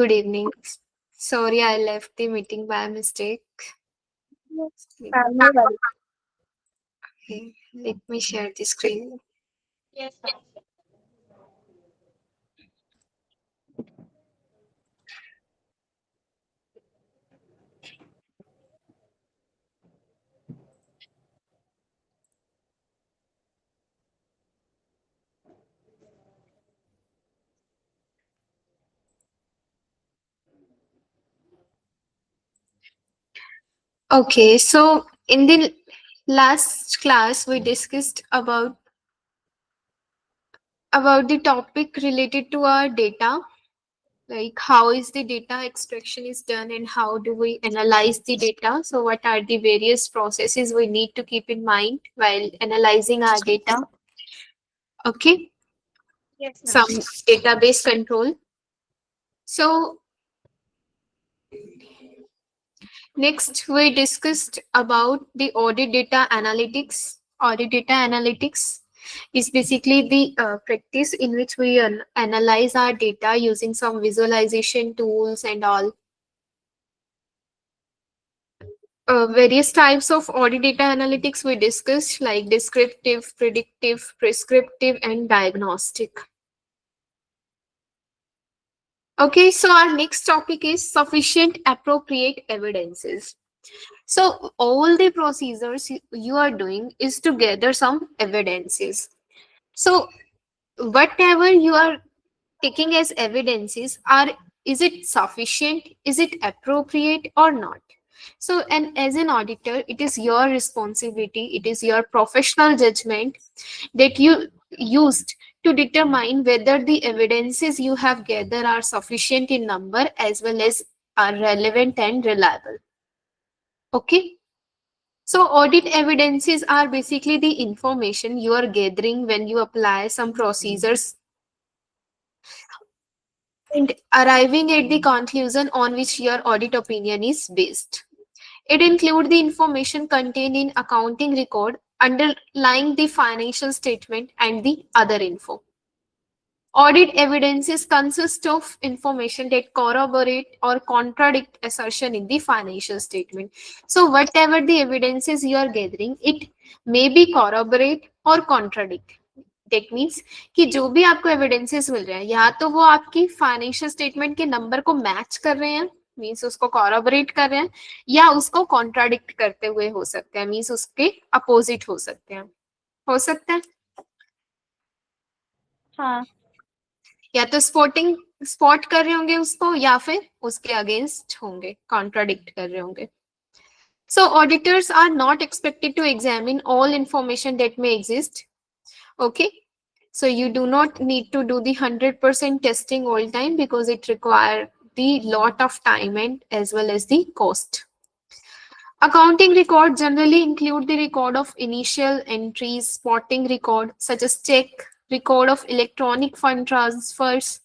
Good evening. Sorry, I left the meeting by mistake. No worries. Okay, let me share the screen. Yes, ma'am. Okay, so in the last class, we discussed about the topic related to our data, like how is the data extraction is done and how do we analyze the data. So, what are the various processes we need to keep in mind while analyzing our data? Okay, Yes, ma'am. some database control. So, next, we discussed about the audit data analytics. Audit data analytics is basically the practice in which we analyze our data using some visualization tools and all. Various types of audit data analytics we discussed, like descriptive, predictive, prescriptive, and diagnostic. Okay, so our next topic is sufficient appropriate evidences. So all the procedures you are doing is to gather some evidences. So whatever you are taking as evidences are, is it sufficient, is it appropriate or not? So, and as an auditor, it is your responsibility, it is your professional judgment that you used to determine whether the evidences you have gathered are sufficient in number as well as are relevant and reliable. Okay. So, audit evidences are basically the information you are gathering when you apply some procedures and arriving at the conclusion on which your audit opinion is based. It includes the information contained in accounting record underlying the financial statement and the other info. Audit evidences consist of information that corroborate or contradict assertion in the financial statement. So whatever the evidences you are gathering, it may be corroborate or contradict. That means कि जो भी आपको evidences मिल रहे हैं या तो वो आपकी फाइनेंशियल स्टेटमेंट के नंबर को मैच कर रहे हैं, मीन्स उसको कॉरोबरेट कर रहे हैं, या उसको कॉन्ट्राडिक्ट करते हुए हो सकते हैं, मीन्स उसके अपोजिट हो सकते हैं, हो सकता है हाँ. या तो स्पॉट कर रहे होंगे उसको या फिर उसके अगेंस्ट होंगे, कॉन्ट्राडिक्ट कर रहे होंगे. So auditors are not expected to examine all information that may exist. Okay. So you do not need to do the 100% testing all time because it requires the lot of time and as well as the cost. Accounting record generally include the record of initial entries, spotting record such as check, record of electronic fund transfers,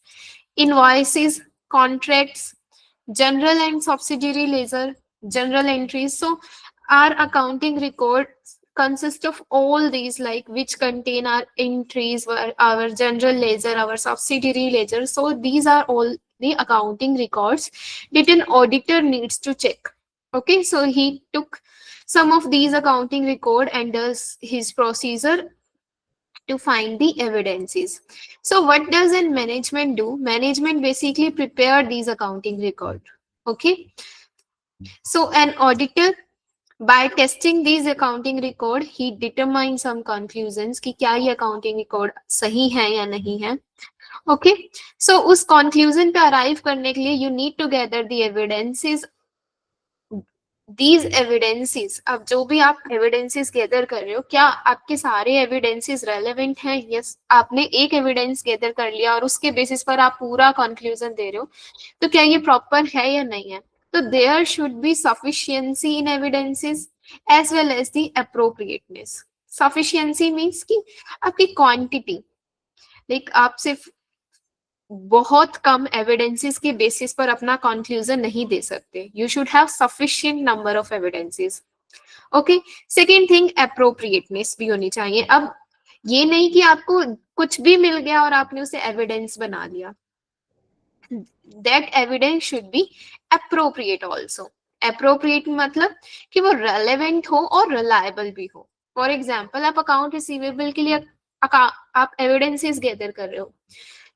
invoices, contracts, general and subsidiary ledger, general entries. So our accounting records consist of all these, like which contain our entries, our general ledger, our subsidiary ledger. So these are all the accounting records that an auditor needs to check. Okay, so he took some of these accounting record and does his procedure to find the evidences. So what does a management do? Management basically prepare these accounting record. Okay. So an auditor, by testing these accounting record, he determines some conclusions कि क्या ये accounting record सही है या नहीं है. Okay. So उस conclusion पे arrive करने के लिए you need to gather the evidences. These evidences, अब जो भी आप evidences gather कर रहे हो, क्या आपके सारे evidences relevant हैं? Yes, आपने एक evidence gather कर लिया और उसके basis पर आप पूरा conclusion दे रहे हो, तो क्या ये proper है या नहीं है? तो there should be sufficiency in evidences as well as the appropriateness. Sufficiency means कि आपकी quantity, like आप सिर्फ बहुत कम एविडेंसेस के बेसिस पर अपना कंक्लूजन नहीं दे सकते. You should have sufficient number of evidences. Okay. Second thing, appropriateness भी होनी चाहिए. अब ये नहीं कि आपको कुछ भी मिल गया और आपने उसे एविडेंस बना लिया. that evidence should be appropriate also. Appropriate मतलब कि वो relevant हो और reliable भी हो. For example, आप account receivable के लिए आप evidences gather कर रहे हो,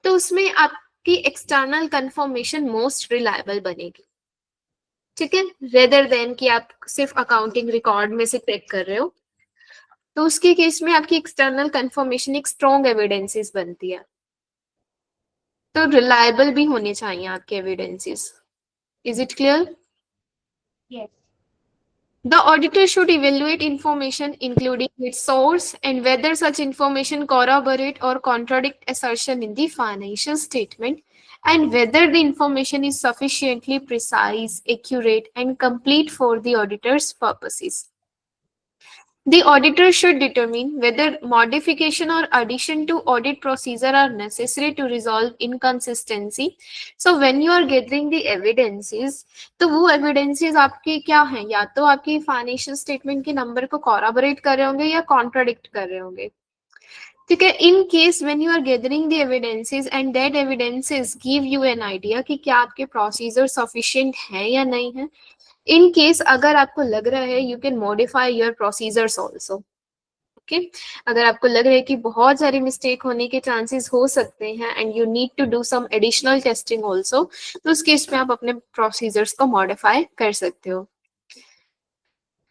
तो उसमें आपकी external confirmation most reliable बनेगी, ठीक है, रेदर देन कि आप सिर्फ अकाउंटिंग रिकॉर्ड में से चेक कर रहे हो, तो उसके केस में आपकी एक्सटर्नल कंफर्मेशन एक स्ट्रॉन्ग एविडेंसेस बनती है. तो रिलायबल भी होने चाहिए आपके evidences. Is it clear? Yes. The auditor should evaluate information including its source and whether such information corroborate or contradict assertion in the financial statement, and whether the information is sufficiently precise, accurate, and complete for the auditor's purposes. The auditor should determine whether modification or addition to audit procedure are necessary to resolve inconsistency. So when you are gathering the evidences, तो वो evidences आपके क्या हैं? या तो आपकी financial statement के number को corroborate कर रहे होंगे या contradict कर रहे होंगे. ठीक है. In case when you are gathering the evidences and that evidences give you an idea कि क्या आपके procedure sufficient है या नहीं है, इन केस अगर आपको लग रहा है you can modify your procedures also. Okay, अगर आपको लग रहा है कि बहुत सारी मिस्टेक होने के चांसेस हो सकते हैं and you need to do some additional testing also, तो उस केस में आप अपने प्रोसीजर्स को मॉडिफाई कर सकते हो.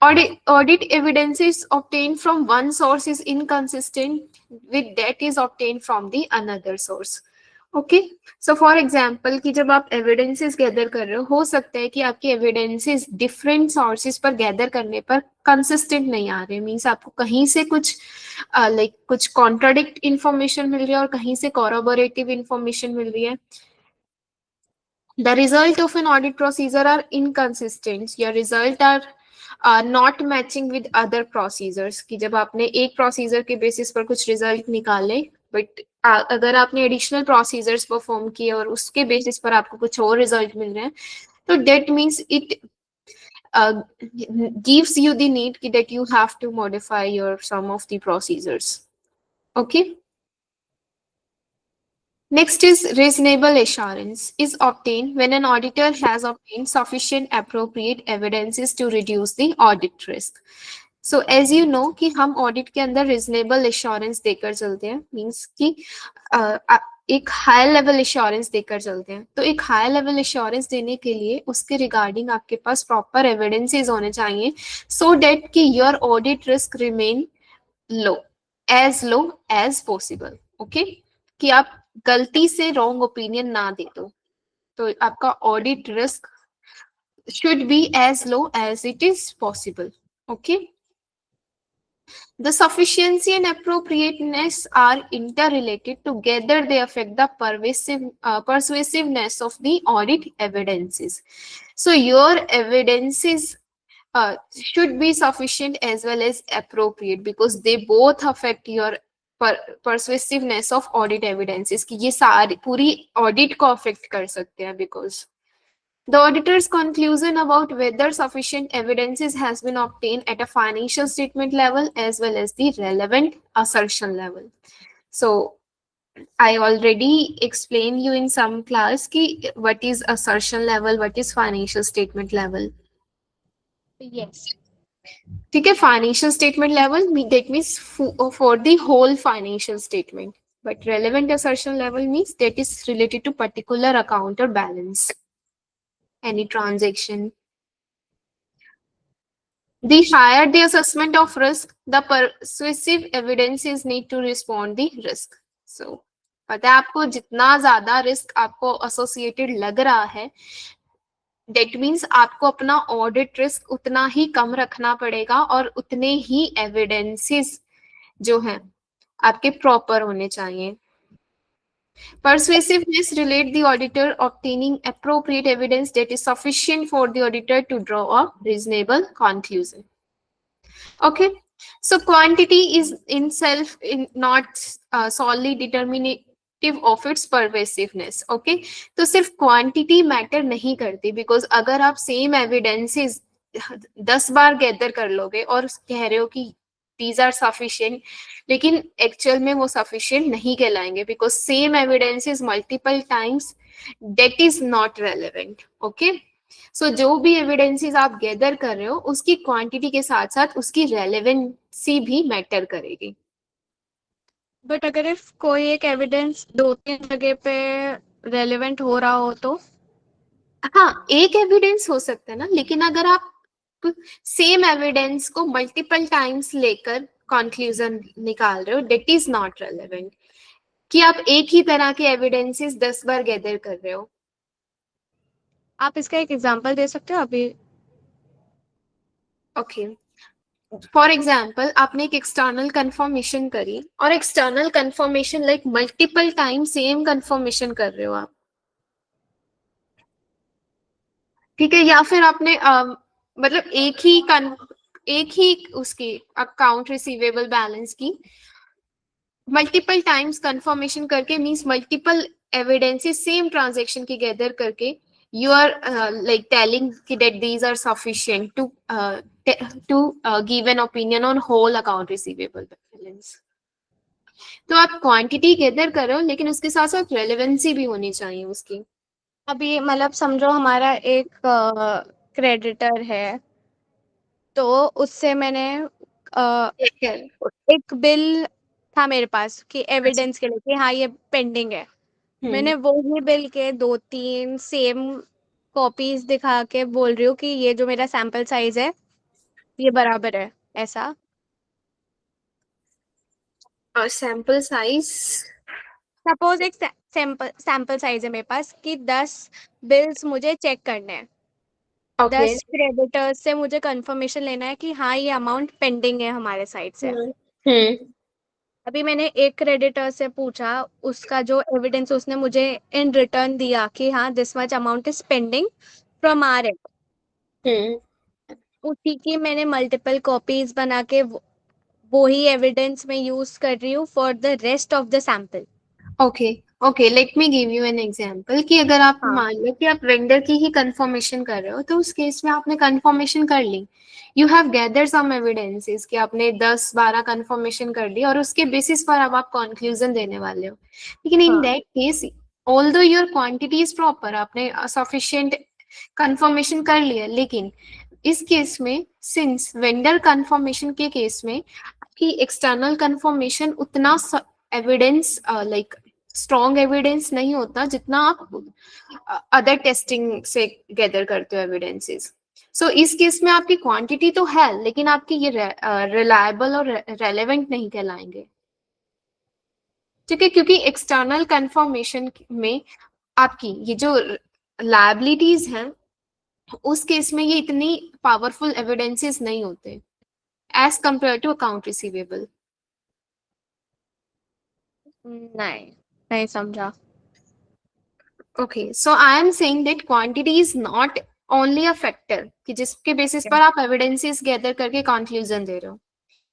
Audit evidences obtained from one source is inconsistent with that is obtained from the another source. Okay, so for example कि जब आप एविडेंसेस गैदर कर रहे हो सकता है कि आपके एविडेंसेस डिफरेंट सोर्सेज पर गैदर करने पर कंसिस्टेंट नहीं आ रहे. मीन्स आपको कहीं से कुछ कुछ कॉन्ट्राडिक्ट इंफॉर्मेशन मिल रही है और कहीं से कॉरोबोरेटिव इंफॉर्मेशन मिल रही है. The result of an audit procedure are inconsistent. Your result are not matching with other procedures. कि जब आपने एक प्रोसीजर के बेसिस पर कुछ रिजल्ट निकाले, बट अगर आपने एडिशनल प्रोसीजर्स परफॉर्म किए और उसके बेसिस पर आपको कुछ और रिजल्ट मिल रहे हैं, तो that means it gives you the need that you have to modify your some of the procedures. Okay. Next is reasonable assurance is obtained when an auditor has obtained sufficient appropriate evidences to reduce the audit risk. So as you know कि हम audit के अंदर reasonable assurance देकर चलते हैं, means कि एक high level assurance देकर चलते हैं. तो एक high level assurance देने के लिए उसके regarding आपके पास proper evidences होने चाहिए so that कि your audit risk remain low as possible. Okay, कि आप गलती से रॉन्ग ओपिनियन ना दे दो, तो आपका audit risk should be as low as it is possible. Okay, the sufficiency and appropriateness are interrelated. Together they affect the persuasiveness of the audit evidences. So your evidences should be sufficient as well as appropriate because they both affect your persuasiveness of audit evidences कि ये सारी पूरी audit को affect कर सकते हैं. Because the auditor's conclusion about whether sufficient evidences has been obtained at a financial statement level as well as the relevant assertion level. So I already explained you in some class ki what is assertion level, what is financial statement level. Yes. ठीक है, financial statement level that means for the whole financial statement, but relevant assertion level means that is related to particular account और balance any transaction. The higher the assessment of risk, the persuasive evidences need to respond the risk. So पता है आपको जितना ज्यादा risk आपको associated लग रहा है, That means आपको अपना ऑडिट रिस्क उतना ही कम रखना पड़ेगा और उतने ही एविडेंसेस जो हैं आपके प्रॉपर होने चाहिए. Persuasiveness relate the auditor obtaining appropriate evidence that is sufficient for the auditor to draw a reasonable conclusion. Okay, so quantity is in self not solely determinative of its pervasiveness. Okay, तो सिर्फ quantity matter नहीं करती because अगर आप same evidences 10 बार gather कर लोगे और कह रहे हो कि these are sufficient, लेकिन एक्चुअल में वो sufficient नहीं कहलाएंगे because same evidences multiple times that is not relevant. Okay, so जो भी एविडेंसेस आप गैदर कर रहे हो उसकी क्वांटिटी के साथ साथ उसकी रेलेवेंसी भी मैटर करेगी. बट अगर इफ कोई एक एविडेंस 2-3 जगह पे रेलेवेंट हो रहा हो तो हाँ, एक एविडेंस हो सकता है ना, लेकिन अगर आप सेम एविडेंस को मल्टीपल टाइम्स लेकर कंक्लूजन निकाल रहे हो, दैट इज नॉट रेलेवेंट. कि आप एक ही तरह के एविडेंसेस 10 बार गैदर कर रहे हो. आप इसका एक एग्जांपल दे सकते हो अभी? ओके, फॉर एग्जाम्पल आपने एक एक्सटर्नल कंफर्मेशन करी और external confirmation like multiple time same confirmation कर रहे हो आप. ठीक है, या फिर आपने मतलब एक ही उसकी अकाउंट रिसीवेबल बैलेंस की मल्टीपल टाइम्स कंफर्मेशन करके, means multiple evidences same transaction की गैदर करके you are like telling that these are sufficient to give an opinion on whole account receivable balance. तो आप क्वांटिटी गैदर कर रहे हो लेकिन उसके साथ साथ रेलेवेंसी भी होनी चाहिए उसकी. अभी मतलब समझो हमारा एक क्रेडिटर है, तो उससे मैंने ठीक है. एक बिल था मेरे पास कि एविडेंस के लिए कि हाँ ये पेंडिंग है। मैंने वो ही बिल के 2-3 सेम कॉपीज दिखा के बोल रही हूँ कि ये जो मेरा सैंपल साइज है ये बराबर है, ऐसा। Sample size. सपोज एक सैंपल साइज है मेरे पास कि 10 बिल्स मुझे चेक करने हैं, ओके. 10 क्रेडिटर्स से मुझे कंफर्मेशन लेना है कि हाँ ये अमाउंट पेंडिंग है हमारे साइड से। हम्म. अभी मैंने एक क्रेडिटर से पूछा, उसका जो एविडेंस उसने मुझे इन रिटर्न दिया कि हाँ this much amount is pending from R and, hmm. उसी की मैंने मल्टीपल कॉपीज बना के वो ही एविडेंस में यूज कर रही हूँ for the rest of the sample. Okay. Okay, let me give you an example कि अगर आप हाँ मान लो कि आप वेंडर की ही कंफर्मेशन कर रहे हो, तो उस केस में आपने कंफर्मेशन कर ली, you have gather some evidences कि आपने 10-12 कंफर्मेशन कर ली और उसके बेसिस पर अब आप कंक्लूजन देने वाले हो. लेकिन इन हाँ that case although your quantity is proper, आपने सफिशिएंट कंफर्मेशन कर लिया, लेकिन इस केस में सिंस वेंडर कंफर्मेशन के केस में आपकी एक्सटर्नल कंफर्मेशन उतना एविडेंस लाइक स्ट्रॉन्ग एविडेंस नहीं होता जितना आप अदर टेस्टिंग से गैदर करते हो एविडेंसेस. सो इस केस में आपकी क्वांटिटी तो है लेकिन आपकी ये रिलायबल और रेलेवेंट नहीं कहलाएंगे. ठीक है, क्योंकि एक्सटर्नल कंफर्मेशन में आपकी ये जो लायबिलिटीज हैं उस केस में ये इतनी पावरफुल एविडेंसेस नहीं होते as compare to account receivable. नहीं, नहीं समझा। Okay, so I am saying that quantity is not only a factor कि जिसके बेसिस पर आप evidences gather करके conclusion दे रहे हो.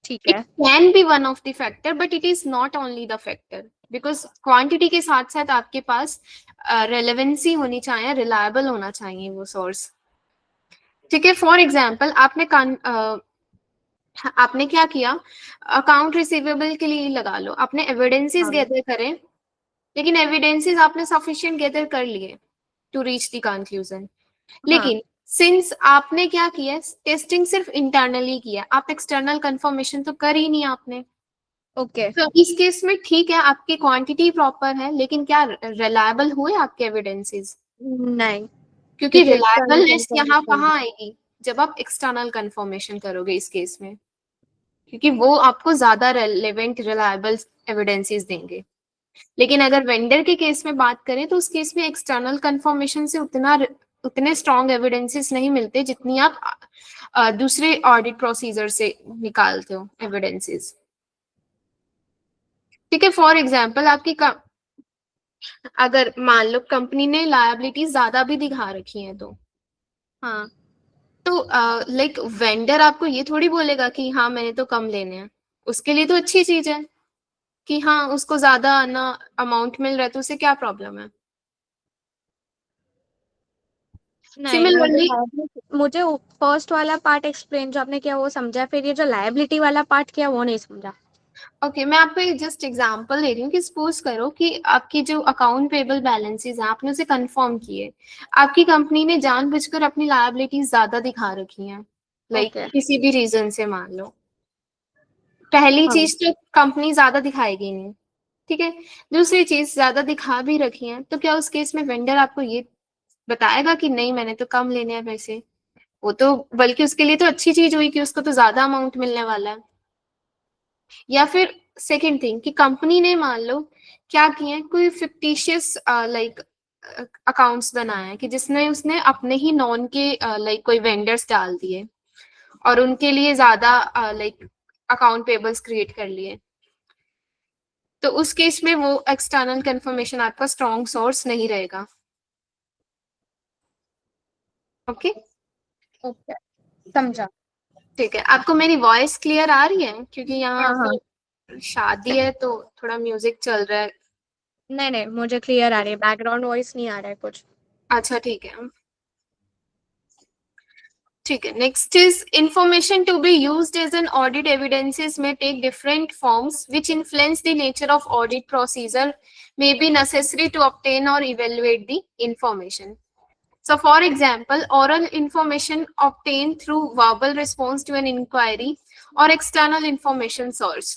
ठीक It है। can be one of the factor, but it is not only the factor because quantity के साथ साथ आपके पास relevancy होनी चाहिए, reliable होना चाहिए वो source. ठीक है, फॉर एग्जाम्पल आपने क्या किया, अकाउंट रिसीवेबल के लिए लगा लो, आपने एविडेंसेस हाँ गैदर करें, लेकिन एविडेंसेस आपने सफिशिएंट गैदर कर लिए टू रीच द कंक्लूजन. हाँ लेकिन सिंस आपने क्या किया, टेस्टिंग सिर्फ इंटरनली किया, आप एक्सटर्नल कंफर्मेशन तो कर ही नहीं आपने. ओके। तो इस केस में ठीक है, आपकी क्वांटिटी प्रॉपर है, लेकिन क्या रिलायबल हुए आपके एविडेंसेस? नहीं, क्योंकि क्योंकि एक्सटर्नल रिलायबलनेस यहाँ कंफर्मेशन। कहाँ आएगी, जब आप एक्सटर्नल कंफर्मेशन करोगे इस केस में, क्योंकि वो आपको ज्यादा रेलेवेंट रिलायबल एविडेंसेस देंगे. लेकिन अगर वेंडर के केस में बात करें तो उस केस में एक्सटर्नल कंफर्मेशन से उतने स्ट्रॉन्ग एविडेंसेस नहीं मिलते जितनी आप दूसरे ऑडिट प्रोसीजर से निकालते हो एविडेंसेस. ठीक है, फॉर एग्जांपल अगर मान लो कंपनी ने लायबिलिटीज ज्यादा भी दिखा रखी हैं हाँ तो लाइक वेंडर आपको ये थोड़ी बोलेगा कि हाँ मैंने तो कम लेने हैं. उसके लिए तो अच्छी चीज है कि हाँ उसको ज्यादा ना अमाउंट मिल रहा है, तो उसे क्या प्रॉब्लम है. नहीं, सिमिलरली मुझे फर्स्ट वाला पार्ट एक्सप्लेन जो आपने किया वो समझा, फिर ये जो लायबिलिटी वाला पार्ट किया वो नहीं समझा। ओके, मैं आपको एक जस्ट एग्जांपल दे रही हूँ कि सपोज करो कि आपकी जो अकाउंट पेबल बैलेंसेस हैं आपने उसे कंफर्म किए, आपकी कंपनी ने जानबूझकर अपनी लायबिलिटीज ज्यादा दिखा रखी हैं, लाइक ओके। किसी भी रीजन से मान लो। पहली हाँ। चीज तो कंपनी ज्यादा दिखाएगी नहीं, ठीक है। दूसरी चीज ज्यादा दिखा भी रखी है तो क्या उस केस में वेंडर आपको ये बताएगा कि नहीं मैंने तो कम लेने हैं पैसे? वो तो बल्कि उसके लिए तो अच्छी चीज हुई कि उसको तो ज्यादा अमाउंट मिलने वाला है। या फिर सेकेंड थिंग कि कंपनी ने मान लो क्या किया है, कोई फिक्टिशियस लाइक अकाउंट्स बनाया है कि जिसने उसने अपने ही नॉन के लाइक कोई वेंडर्स डाल दिए और उनके लिए ज्यादा लाइक अकाउंट पेबल्स क्रिएट कर लिए। तो उस केस में वो एक्सटर्नल कंफर्मेशन आपका स्ट्रॉन्ग सोर्स नहीं रहेगा। ओके, ओके, समझा। ठीक है। आपको मेरी वॉइस क्लियर आ रही है? क्योंकि यहाँ हाँ हाँ। पे शादी है तो थोड़ा म्यूजिक चल रहा है। नहीं नहीं, मुझे क्लियर आ रही है, बैकग्राउंड वॉइस नहीं आ रहा है कुछ। अच्छा ठीक है, ठीक है। Next is information to be used as an audit evidences में take different forms which influence the nature of audit procedure may be necessary to obtain or evaluate the information. So for example, oral information obtained through verbal response to an inquiry or external information source.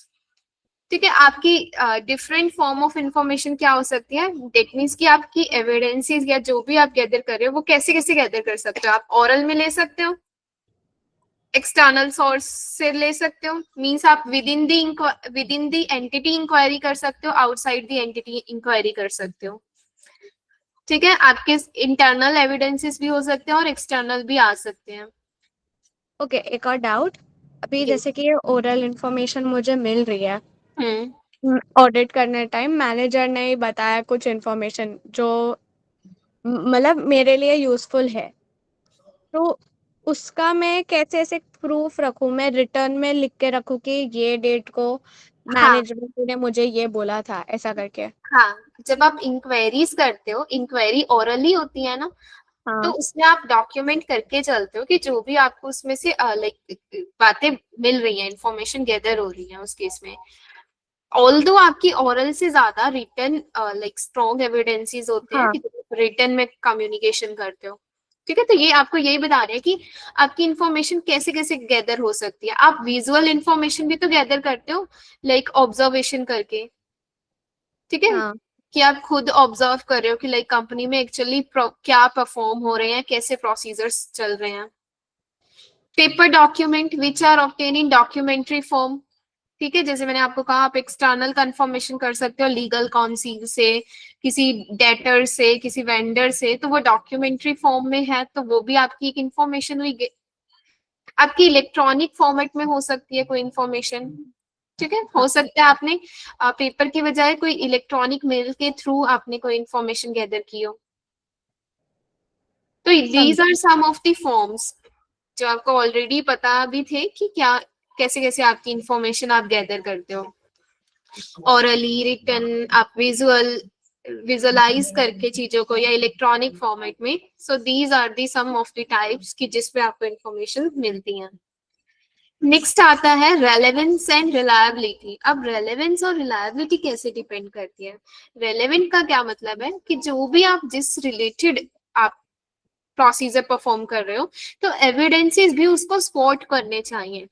ठीक है, आपकी different form of information क्या हो सकती है? That means कि आपकी evidences या जो भी आप गैदर कर रहे हो वो कैसे कैसे गैदर कर सकते हो? आप ओरल में ले सकते हो, एक्सटर्नल सोर्स से ले सकते हो, मींस आप within the entity inquiry कर सकते हो, आउटसाइड द एंटिटी इंक्वायरी कर सकते हो। ठीक है, आपके इंटरनल एविडेंसेस भी हो सकते हैं और एक्सटर्नल भी आ सकते हैं। ओके, एक और डाउट। अभी जैसे कि ये ओरल इन्फॉर्मेशन मुझे मिल रही है ऑडिट करने टाइम, मैनेजर ने ही बताया कुछ इन्फॉर्मेशन जो मतलब मेरे लिए यूजफुल है, तो उसका मैं कैसे ऐसे प्रूफ रखूं, मैं रिटर्न में लिख के रखूं कि ये डेट को हाँ मैनेजमेंट ने मुझे ये बोला था, ऐसा करके। हाँ, जब आप इंक्वायरीज करते हो, इंक्वायरी ओरली होती है ना, तो हाँ। उसमें आप डॉक्यूमेंट करके चलते हो कि जो भी आपको उसमें से लाइक बातें मिल रही हैं, इंफॉर्मेशन गैदर हो रही है उस केस में। ऑल्दो आपकी ओरल से ज्यादा रिटन लाइक स्ट्रॉन्ग एविडेंसेस होते हैं हाँ। कि रिटन में कम्युनिकेशन करते हो। ठीक है, तो ये आपको यही बता रहे हैं कि आपकी इंफॉर्मेशन कैसे कैसे गैदर हो सकती है। आप विजुअल इंफॉर्मेशन भी तो गैदर करते हो, लाइक ऑब्जर्वेशन करके। ठीक है, हाँ। कि आप खुद ऑब्जर्व कर रहे हो कि लाइक कंपनी में एक्चुअली क्या परफॉर्म हो रहे हैं, कैसे प्रोसीजर्स चल रहे हैं। Paper document which are obtain in documentary form. ठीक है, जैसे मैंने आपको कहा आप एक्सटर्नल कंफर्मेशन कर सकते हो लीगल काउंसिल से, किसी डेटर से, किसी वेंडर से, तो वो डॉक्यूमेंट्री फॉर्म में है तो वो भी आपकी एक इंफॉर्मेशन हुई। आपकी इलेक्ट्रॉनिक फॉर्मेट में हो सकती है कोई इंफॉर्मेशन। ठीक है, हो हाँ, सकता है आपने पेपर की बजाय कोई इलेक्ट्रॉनिक मेल के थ्रू आपने कोई इंफॉर्मेशन गैदर की हो। तो दीज समझा। Are some of the forms जो आपको ऑलरेडी पता भी थे कि क्या कैसे कैसे आपकी इंफॉर्मेशन आप गैदर करते हो, ऑरली, रिटन, आप विजुअलाइज करके चीजों को, या इलेक्ट्रॉनिक फॉर्मेट में। So these are the some of the types कि जिसपे आपको इंफॉर्मेशन मिलती है। नेक्स्ट आता है रेलेवेंस एंड रिलायबिलिटी। अब रेलेवेंस और रिलायबिलिटी कैसे डिपेंड करती है? रेलेवेंट का क्या मतलब है कि जो भी आप जिस रिलेटेड आप प्रोसीजर परफॉर्म कर रहे हो, तो एविडेंसेस भी उसको सपोर्ट करने चाहिए।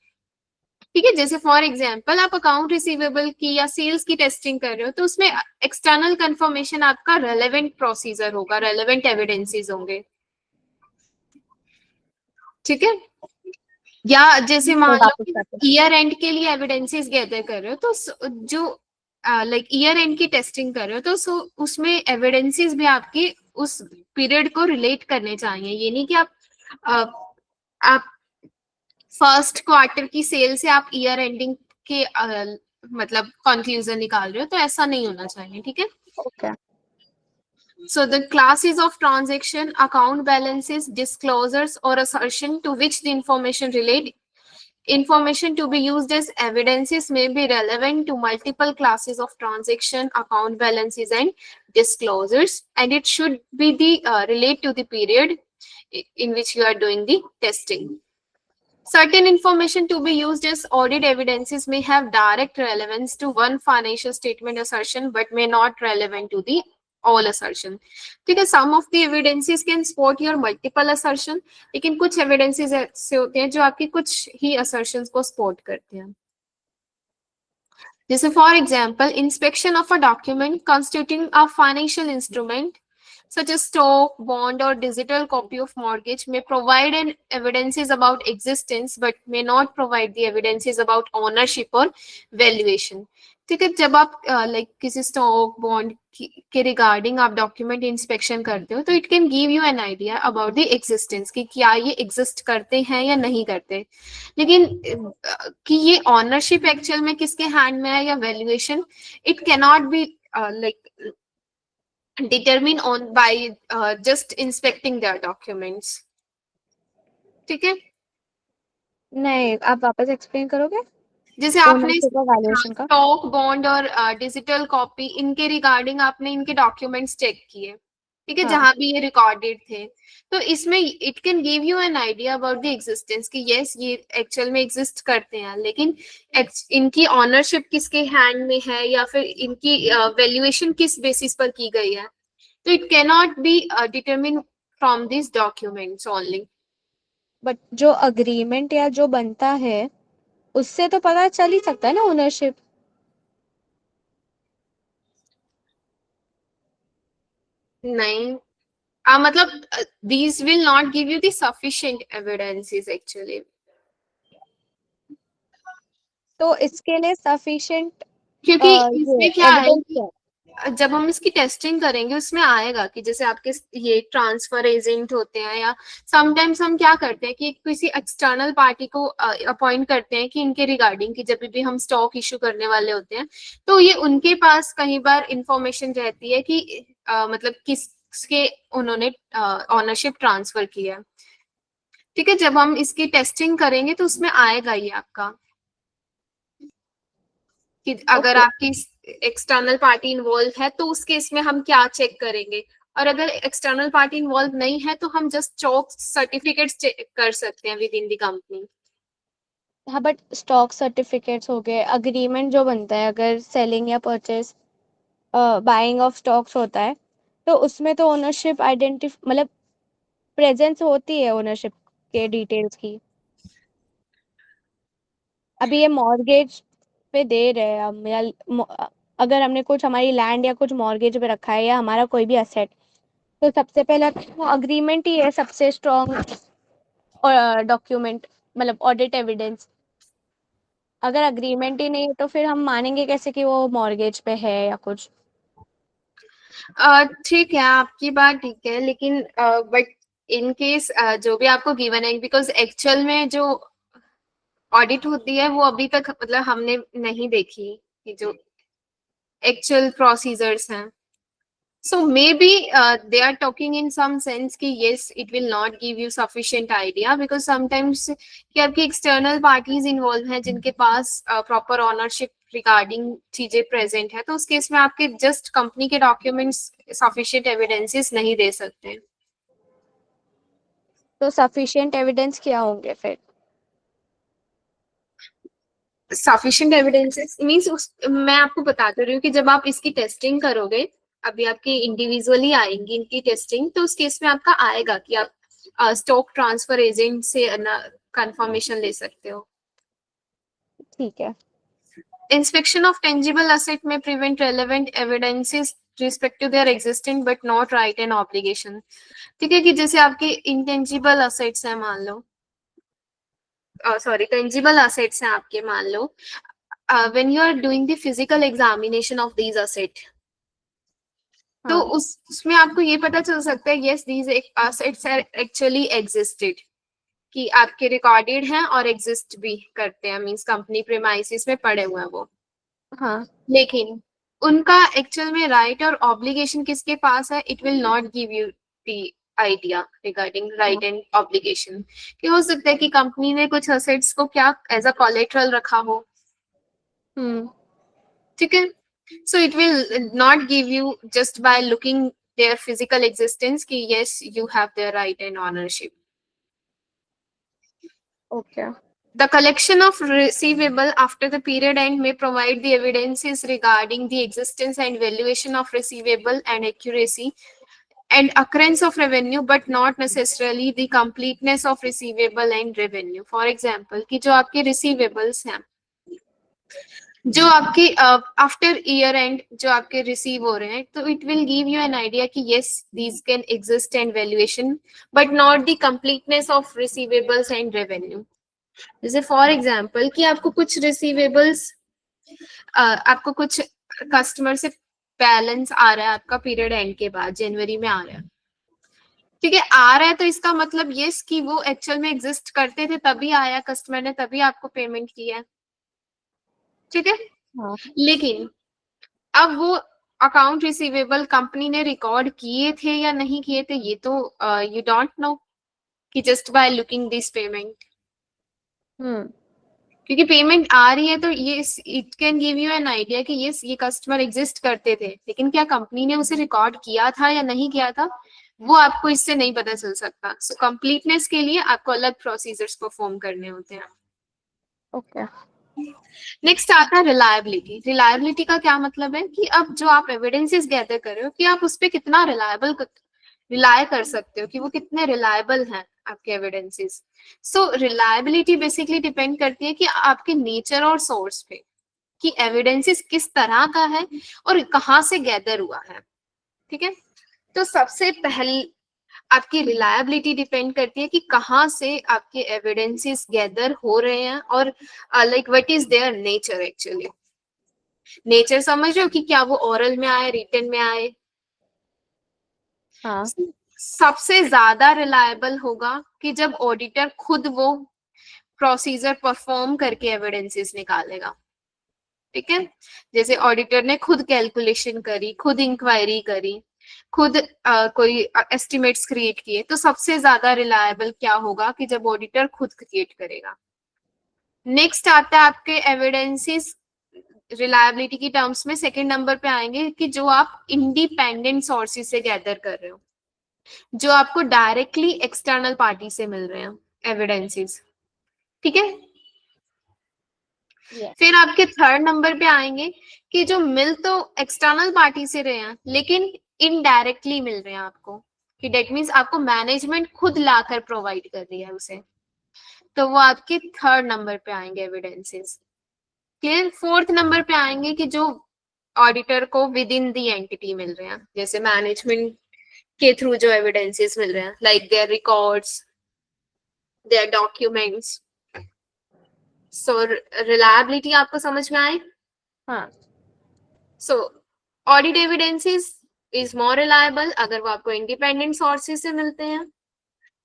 ठीक है, जैसे फॉर एग्जांपल आप अकाउंट रिसीवेबल की या सेल्स की टेस्टिंग कर रहे हो तो उसमें एक्सटर्नल कंफर्मेशन आपका रेलेवेंट प्रोसीजर होगा, रेलेवेंट एविडेंसेस होंगे। ठीक है, या जैसे मान लो वापस कि करते हैं। ईयर एंड के लिए एविडेंसेस गैदर कर रहे हो तो जो लाइक ईयर एंड की टेस्टिंग कर रहे हो तो उसमें एविडेंसेस भी आपकी उस पीरियड को रिलेट करने चाहिए। ये नहीं कि आप फर्स्ट क्वार्टर की सेल से आप ईयर एंडिंग के मतलब कंक्लूजन निकाल रहे हो, तो ऐसा नहीं होना चाहिए। ठीक है, okay. so the classes of transaction, account balances, disclosures or assertion to which the information relate. Information to be used as evidences may be relevant to multiple classes of transaction, account balances, and disclosures, and it should be the relate to the period in which you are doing the testing. Certain information to be used as audit evidences may have direct relevance to one financial statement assertion but may not relevant to the all assertion. ठीक है, some of the evidences can support your multiple assertion, लेकिन कुछ evidences ऐसे होते हैं जो आपकी कुछ ही assertions को support करते हैं. जैसे for example, inspection of a document constituting a financial instrument such as stock, bond, or digital copy of mortgage may provide an evidences about existence but may not provide the evidences about ownership or valuation. ठीक है, जब आप like किसी stock bond के regarding आप document inspection करते हो तो it can give you an idea about the existence कि क्या ये एग्जिस्ट करते हैं या नहीं करते, लेकिन कि ये ऑनरशिप एक्चुअल में किसके हैंड में है या valuation, it can not be like determine on by just inspecting their documents. ठीक है, नहीं, आप वापस एक्सप्लेन करोगे जैसे आपने ओनरशिप और वैल्यूएशन का? स्टॉक बॉन्ड और डिजिटल कॉपी इनके रिगार्डिंग आपने इनके डॉक्यूमेंट्स चेक किए, ठीक है, हाँ. जहां भी ये रिकॉर्डेड थे, तो इसमें it can give you an idea about the existence कि यस ये एक्चुअल में एग्जिस्ट करते हैं, लेकिन इनकी ऑनरशिप किसके हैंड में है या फिर इनकी वैल्यूएशन किस बेसिस पर की गई है, तो it cannot be determined from these documents only. But जो अग्रीमेंट या जो बनता है उससे तो पता चल ही सकता है ना ओनरशिप. नहीं, मतलब these will not give you the sufficient evidences actually. तो इसके लिए सफिशिएंट क्योंकि इसमें क्या है एविडेंस कि है. जब हम इसकी टेस्टिंग करेंगे उसमें आएगा कि जैसे आपके ये ट्रांसफर एजेंट होते हैं या समटाइम्स हम क्या करते हैं कि किसी एक्सटर्नल पार्टी को अपॉइंट करते हैं कि इनके रिगार्डिंग कि जब भी हम स्टॉक इशू करने वाले होते हैं तो ये उनके पास कई बार इंफॉर्मेशन रहती है कि मतलब किसके उन्होंने ऑनरशिप ट्रांसफर किया है, ठीक है, जब हम इसकी टेस्टिंग करेंगे तो उसमें आएगा ये आपका कि अगर ओके. आपकी एक्सटर्नल पार्टी इन्वॉल्व है तो उस केस में हम क्या चेक करेंगे, और अगर एक्सटर्नल पार्टी इन्वॉल्व नहीं है तो हम जस्ट स्टॉक सर्टिफिकेट्स चेक कर सकते हैं विद इन द कंपनी. हाँ, बट स्टॉक सर्टिफिकेट्स हो गए, अग्रीमेंट जो बनता है अगर सेलिंग या परचेस बाइंग ऑफ स्टॉक्स होता है तो उसमें तो ओनरशिप आइडेंटिफ मतलब प्रेजेंस होती है ओनरशिप के डिटेल्स की. अभी ये मॉर्गेज पे दे रहे हैं हम या अगर हमने कुछ हमारी लैंड या कुछ मॉर्गेज पे रखा है या हमारा कोई भी असेट, तो सबसे पहला तो अग्रीमेंट ही है सबसे स्ट्रॉन्ग डॉक्यूमेंट, मतलब ऑडिट एविडेंस. अगर अग्रीमेंट ही नहीं है तो फिर हम मानेंगे कैसे कि वो मॉर्गेज पे है या कुछ. ठीक है, आपकी बात ठीक है, लेकिन बट इन केस जो भी आपको गिवन है बिकॉज एक्चुअल में जो ऑडिट होती है वो अभी तक मतलब हमने नहीं देखी कि जो एक्चुअल प्रोसीजर्स हैं. So maybe they are talking in some sense कि yes, it will not give you sufficient idea because sometimes कि आपकी external parties involved हैं जिनके पास proper ownership regarding चीजें present है, तो उस केस में आपके just company के documents sufficient evidences नहीं दे सकते. तो सफिशिएंट एविडेंस क्या होंगे फिर? Sufficient evidences means मैं आपको बताती रही हूँ कि जब आप इसकी टेस्टिंग करोगे, अभी आपकी इंडिविजुअली आएंगी इनकी टेस्टिंग, तो उस केस में आपका आएगा कि आप स्टॉक ट्रांसफर एजेंट से कंफर्मेशन ले सकते हो. ठीक है. Inspection of tangible asset may prevent relevant evidences respect to their existence but not right and obligation. ठीक है, कि जैसे आपके इंटेंजिबल असेट्स हैं मान लो, सॉरी टेंजिबल असेट्स हैं आपके मान लो, when you are doing the physical examination of these assets, तो हाँ. उसमें आपको ये पता चल सकता है yes these assets are actually existed, कि आपके रिकॉर्डेड हैं और एग्जिस्ट भी करते हैं, मींस कंपनी प्रीमाइसिस में पड़े हुए हैं वो, हाँ. लेकिन उनका एक्चुअल में राइट और ऑब्लिगेशन किसके पास है, it will not give you the idea regarding right and obligation, कि हो सकता है कि कंपनी ने कुछ असेट्स को क्या एज अ कोलेटरल रखा हो, ठीक है, so it will not give you just by looking their physical existence कि yes you have their right and ownership. Okay. The collection of receivable after the period end may provide the evidences regarding the existence and valuation of receivable and accuracy and occurrence of revenue, but not necessarily the completeness of receivable and revenue. For example, कि जो आपके receivables हैं, जो आपके after year and जो आपके receive हो रहे हैं, तो it will give you an idea कि yes these can exist and valuation, but not the completeness of receivables and revenue. जैसे फॉर एग्जांपल कि आपको कुछ रिसीवेबल्स, आपको कुछ कस्टमर से बैलेंस आ रहा है आपका पीरियड एंड के बाद, जनवरी में आ रहा है, ठीक है, आ रहा है, तो इसका मतलब यस कि वो एक्चुअल में एग्जिस्ट करते थे, तभी आया कस्टमर ने, तभी आपको पेमेंट किया है, ठीक है. हाँ. लेकिन अब वो अकाउंट रिसीवेबल कंपनी ने रिकॉर्ड किए थे या नहीं किए थे, ये तो यू डोंट नो कि just by looking this payment. क्योंकि पेमेंट आ रही है तो ये it can give you an idea कि यस ये कस्टमर एग्जिस्ट करते थे, लेकिन क्या कंपनी ने उसे रिकॉर्ड किया था या नहीं किया था, वो आपको इससे नहीं पता चल सकता. सो कंप्लीटनेस के लिए आपको अलग प्रोसीजर्स परफॉर्म करने होते हैं. ओके. नेक्स्ट आता है रिलायबिलिटी. रिलायबिलिटी का क्या मतलब है कि अब जो आप एविडेंसेस गैदर कर रहे हो कि आप उस पर कितना रिलाय कर सकते हो, कि वो कितने रिलायबल हैं आपके एविडेंसेस. सो रिलायबिलिटी बेसिकली डिपेंड करती है कि आपके नेचर और सोर्स पे, कि एविडेंसेस किस तरह का है और कहाँ से गैदर हुआ है, ठीक है. तो सबसे पहले आपकी रिलायबिलिटी डिपेंड करती है कि कहाँ से आपके एविडेंसेस गैदर हो रहे हैं और like what is their nature. Actually nature समझ रहे हो कि क्या वो ओरल में आए, रिटन में आए. हाँ. सबसे ज्यादा रिलायबल होगा कि जब ऑडिटर खुद वो प्रोसीजर परफॉर्म करके एविडेंसेस निकालेगा, ठीक है. जैसे ऑडिटर ने खुद कैलकुलेशन करी, खुद इंक्वायरी करी, खुद कोई एस्टिमेट्स क्रिएट किए, तो सबसे ज्यादा रिलायबल क्या होगा कि जब ऑडिटर खुद क्रिएट करेगा. नेक्स्ट आता है आपके एविडेंसेस रिलायबिलिटी की टर्म्स में सेकंड नंबर पे आएंगे कि जो आप इंडिपेंडेंट सोर्सेज से गैदर कर रहे हो, जो आपको डायरेक्टली एक्सटर्नल पार्टी से मिल रहे हैं एविडेंसेस, ठीक है. फिर आपके थर्ड नंबर पे आएंगे कि जो मिल तो एक्सटर्नल पार्टी से रहे हैं, लेकिन इनडायरेक्टली मिल रहे हैं आपको, कि डेट मीन्स आपको मैनेजमेंट खुद लाकर प्रोवाइड कर रही है उसे, तो वो आपके थर्ड नंबर पे आएंगे एविडेंसेस. क्लियर. फोर्थ नंबर पे आएंगे कि जो ऑडिटर को विद इन दी एंटिटी मिल रहे हैं, जैसे मैनेजमेंट के थ्रू जो एविडेंसेस मिल रहे हैं, like their records, their documents. So reliability आपको समझ में आए. हाँ. So audit evidences is more reliable अगर वो आपको इंडिपेंडेंट सोर्सेज से मिलते हैं.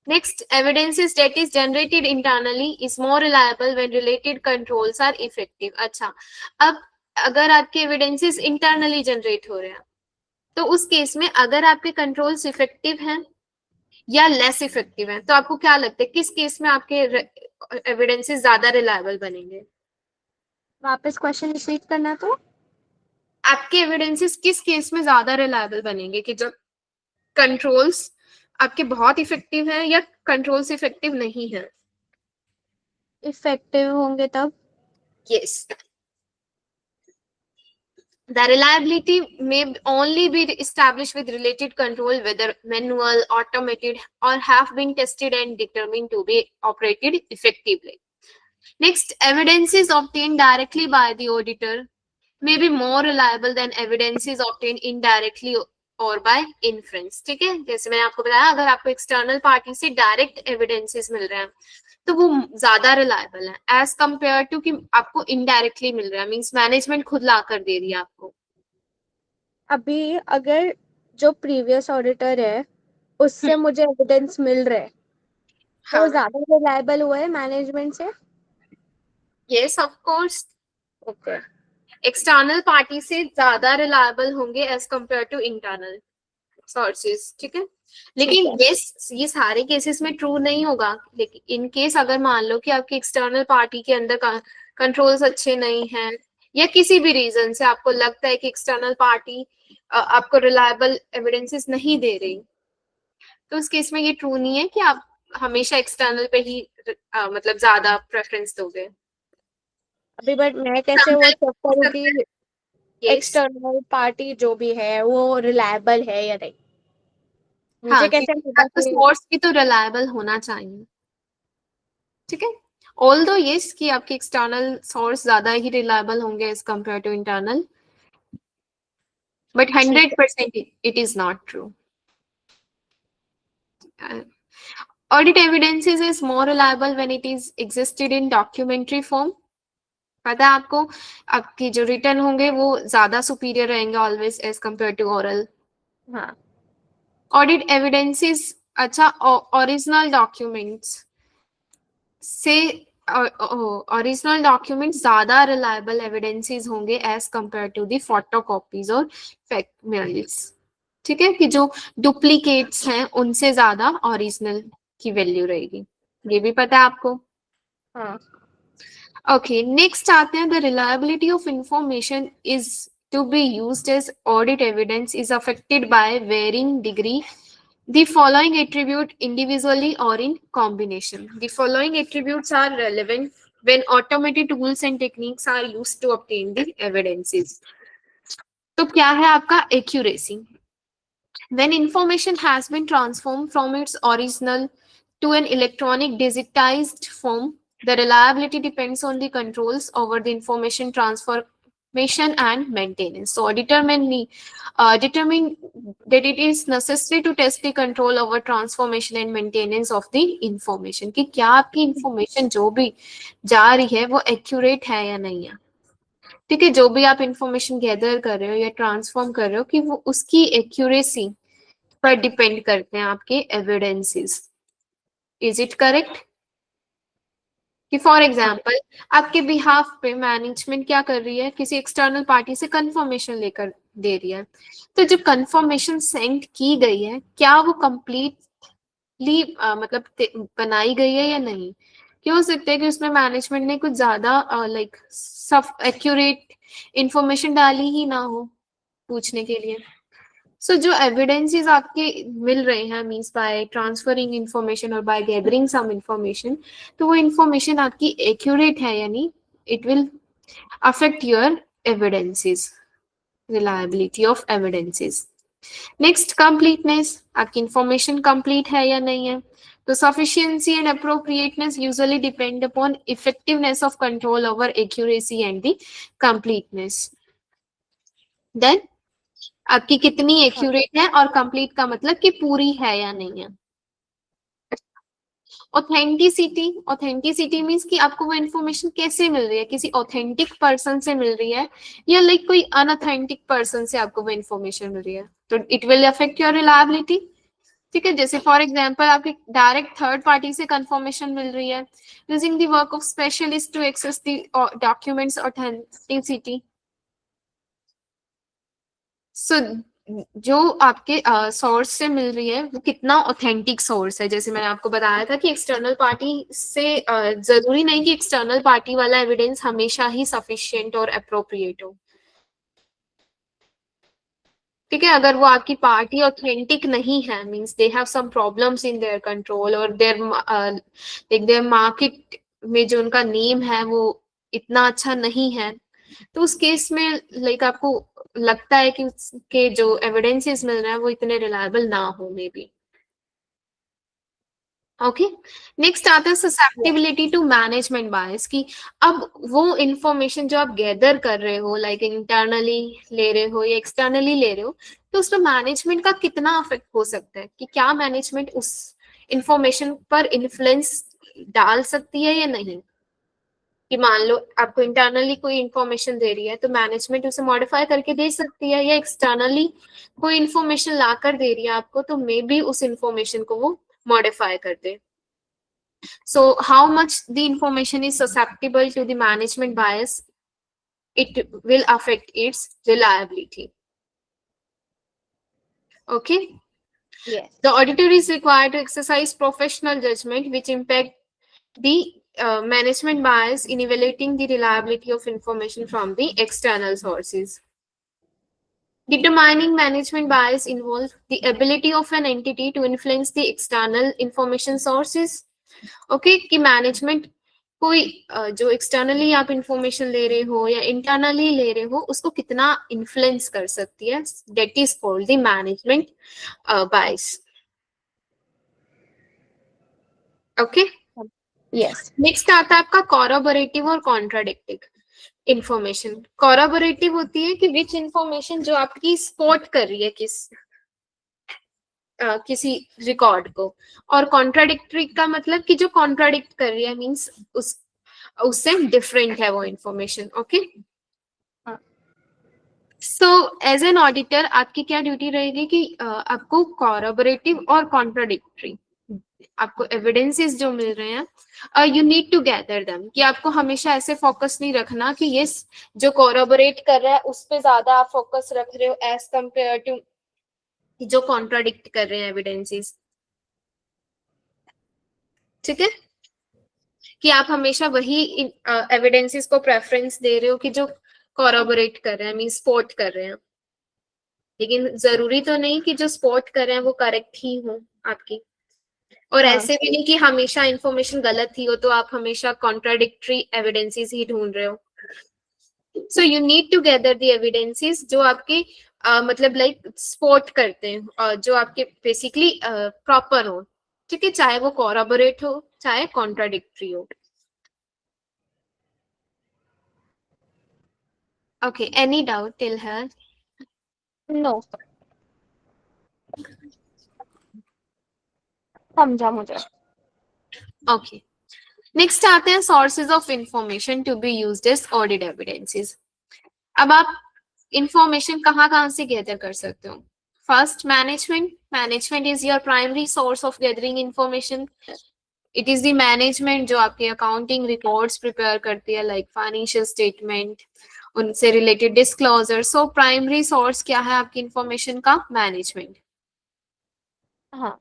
Next, evidences that is generated internally is more reliable when related controls are effective. अच्छा, अब अगर आपके एविडेंसेस इंटरनली जनरेट हो रहे हैं, तो उस केस में अगर आपके कंट्रोल्स इफेक्टिव हैं या लेस इफेक्टिव हैं, तो आपको क्या लगता है किस केस में आपके एविडेंसेस ज्यादा रिलायबल बनेंगे? वापस क्वेश्चन रिपीट करना. तो आपके एविडेंसेस किस केस में ज्यादा रिलायबल बनेंगे, कि जब कंट्रोल्स आपके बहुत इफेक्टिव है या कंट्रोल्स इफेक्टिव नहीं है? इफेक्टिव होंगे तब. Yes. The reliability may only be established with related control, whether manual, automated, or have been tested and determined to be operated effectively. Next, evidences obtained directly by the auditor may be more reliable than evidences obtained indirectly or by inference. ठीक है, जैसे मैंने आपको बताया, अगर आपको external party से direct evidences मिल रहे हैं तो वो ज्यादा रिलायबल है एज कंपेयर टू कि आपको इनडायरेक्टली मिल रहा है, मींस मैनेजमेंट खुद ला कर दे रही है आपको. अभी अगर जो प्रीवियस ऑडिटर है उससे मुझे एविडेंस मिल रहा है, तो हाँ. ज्यादा रिलायबल हुआ है मैनेजमेंट से. Yes of course, okay. External party से ज्यादा रिलायबल होंगे as compare to internal sources, ठीक है. लेकिन यस, ये सारे केसेस में ट्रू नहीं होगा. लेकिन इन केस अगर मान लो कि आपकी एक्सटर्नल पार्टी के अंदर कंट्रोल्स अच्छे नहीं हैं, या किसी भी रीजन से आपको लगता है कि एक्सटर्नल पार्टी आपको रिलायबल एविडेंसेस नहीं दे रही, तो उस केस में ये ट्रू नहीं है कि आप हमेशा एक्सटर्नल पे ही मतलब ज्यादा प्रेफरेंस दोगे? अभी बट मैं कैसे वो चेक करूँ कि यस, एक्सटर्नल पार्टी जो भी है वो रिलायबल है या नहीं, मुझे हाँ, कैसे क्योंकि पता आपका कि सोर्स भी तो रिलायबल होना चाहिए, ठीक है। ऑल्दो यस कि आपके एक्सटर्नल सोर्स ज्यादा ही रिलायबल होंगे as compare to internal, but ठीक 100% it is not true. Audit evidences is more reliable when it is existed in documentary form. पता है आपको, आपकी जो रिटर्न होंगे वो ज्यादा सुपीरियर रहेंगे always as compare to oral. है। हाँ ऑडिट एविडेंसेस, अच्छा, ओरिजिनल डॉक्यूमेंट्स से ओरिजिनल डॉक्यूमेंट ज्यादा रिलायबल एविडेंसेस होंगे as compare to the photo copies और फेक मेल्स, ठीक है, कि जो डुप्लीकेट्स हैं उनसे ज्यादा ओरिजिनल की वैल्यू रहेगी, ये भी पता है आपको. हाँ ओके, नेक्स्ट आते हैं, the reliability of information is to be used as audit evidence is affected by varying degree. The following attribute individually or in combination. The following attributes are relevant when automated tools and techniques are used to obtain the evidences. तो क्या है आपका accuracy? When information has been transformed from its original to an electronic digitized form, the reliability depends on the controls over the information transformation and maintenance. So determine that it is necessary to test the control over transformation and maintenance of the information. कि क्या आपकी information जो भी जा रही है वो accurate है या नहीं है, ठीक है, जो भी आप इंफॉर्मेशन गैदर कर रहे हो या ट्रांसफॉर्म कर रहे हो कि वो उसकी एक्यूरेसी पर डिपेंड करते हैं आपके एविडेंसेस. Is it correct? कि फॉर एग्जाम्पल आपके बिहाफ पे मैनेजमेंट क्या कर रही है, किसी एक्सटर्नल पार्टी से कंफर्मेशन लेकर दे रही है, तो जब कंफर्मेशन सेंड की गई है क्या वो कंप्लीटली मतलब बनाई गई है या नहीं, क्यों हो सकता है कि उसमें मैनेजमेंट ने कुछ ज्यादा लाइक सब एक्यूरेट इंफॉर्मेशन डाली ही ना हो पूछने के लिए. सो जो एविडेंसेस आपके मिल रहे हैं मीन्स बाय ट्रांसफरिंग इंफॉर्मेशन और बाय गैदरिंग सम इंफॉर्मेशन, तो वो इंफॉर्मेशन आपकी एक्यूरेट है यानी it will affect your evidences, reliability of evidences. Next, completeness, आपकी इंफॉर्मेशन कंप्लीट है या नहीं है. तो sufficiency and appropriateness usually depend upon effectiveness of control over accuracy and the completeness. Then आपकी कितनी एक्यूरेट है, और कंप्लीट का मतलब कि पूरी है या नहीं है. ऑथेंटिसिटी, ऑथेंटिसिटी मीन्स कि आपको वो इन्फॉर्मेशन कैसे मिल रही है, किसी ऑथेंटिक पर्सन से मिल रही है या लाइक कोई अनऑथेंटिक पर्सन से आपको वो इन्फॉर्मेशन मिल रही है, तो it will affect your reliability, ठीक है. जैसे फॉर एग्जांपल आपकी डायरेक्ट थर्ड पार्टी से कंफर्मेशन मिल रही है using the work of specialist to access the documents authenticity. So जो आपके सोर्स से मिल रही है वो कितना ऑथेंटिक सोर्स है. जैसे मैंने आपको बताया था कि एक्सटर्नल पार्टी से जरूरी नहीं कि एक्सटर्नल पार्टी वाला एविडेंस हमेशा ही सफिशिएंट और अप्रोप्रिएट हो, ठीक है. अगर वो आपकी पार्टी ऑथेंटिक नहीं है means they have some problems in their control और देयर मार्केट में जो उनका नेम है वो इतना अच्छा नहीं है, तो उस केस में लाइक आपको लगता है कि उसके जो एविडेंसेस मिल रहे हैं वो इतने रिलायबल ना हो मे बी. ओके, नेक्स्ट आता है ससेप्टिबिलिटी टू मैनेजमेंट बायस की. अब वो इंफॉर्मेशन जो आप गैदर कर रहे हो लाइक इंटरनली ले रहे हो या एक्सटर्नली ले रहे हो, तो उसमें मैनेजमेंट का कितना अफेक्ट हो सकता है, कि क्या मैनेजमेंट उस इंफॉर्मेशन पर इन्फ्लुएंस डाल सकती है या नहीं. कि मान लो आपको इंटरनली कोई इंफॉर्मेशन दे रही है तो मैनेजमेंट उसे मॉडिफाई करके दे सकती है, या एक्सटर्नली कोई इंफॉर्मेशन लाकर दे रही है आपको तो मे बी उस इंफॉर्मेशन को वो मॉडिफाई कर दे. So how much the information is susceptible to the management bias, it will affect its reliability. Okay. yes The auditor is required to exercise professional judgment which impact the management bias in evaluating the reliability of information from the external sources. Determining management bias involves the ability of an entity to influence the external information sources okay, कि management कोई जो externally आप information ले रहे हो या internally ले रहे हो उसको कितना इन्फ्लुएंस कर सकती है, that is called the management bias. Okay, yes. Next आता है आपका कॉरबोरेटिव और कॉन्ट्राडिक्टिव इंफॉर्मेशन। कॉरबोरेटिव होती है कि विच इंफॉर्मेशन जो आपकी सपोर्ट कर रही है किसी रिकॉर्ड को, और कॉन्ट्राडिक्टरी का मतलब कि जो कॉन्ट्राडिक्ट कर रही है, मींस उससे डिफरेंट है वो information. Okay, so as an auditor आपकी क्या ड्यूटी रहेगी कि आपको कॉरबोरेटिव और कॉन्ट्राडिक्टरी आपको एविडेंसेस जो मिल रहे हैं, you need to gather them, कि आपको हमेशा ऐसे फोकस नहीं रखना कि ये जो कॉरबोरेट कर रहा है उस पे ज्यादा आप फोकस रख रहे हो एज कंपेयर टू जो कॉन्ट्राडिक्ट कर रहे हैं एविडेंसेस। ठीक है, कि आप हमेशा वही एविडेंसेस को प्रेफरेंस दे रहे हो कि जो कॉरबोरेट कर रहे हैं, मीन सपोर्ट कर रहे हैं, लेकिन जरूरी तो नहीं कि जो सपोर्ट कर रहे हैं वो करेक्ट ही हो आपकी। और हाँ। ऐसे भी नहीं कि हमेशा इंफॉर्मेशन गलत ही हो तो आप हमेशा कॉन्ट्राडिक्टरी एविडेंसेस ही ढूंढ रहे हो। So you need to gather the evidences जो आपके मतलब लाइक सपोर्ट करते हैं और जो आपके बेसिकली प्रॉपर हो। ठीक है, चाहे वो कॉरबोरेट हो चाहे कॉन्ट्राडिक्टरी हो। Okay, any doubt till here? No, समझा मुझे। ओके, नेक्स्ट आते हैं sources of information to be used as audit evidences. अब आप इंफॉर्मेशन कहाँ से गैदर कर सकते हो? First, management is your primary source of gathering information. It is the management जो आपके अकाउंटिंग रिकॉर्ड्स प्रिपेयर करती है, लाइक फाइनेंशियल स्टेटमेंट, उनसे related disclosure. So primary source क्या है आपकी इंफॉर्मेशन का? मैनेजमेंट। हाँ।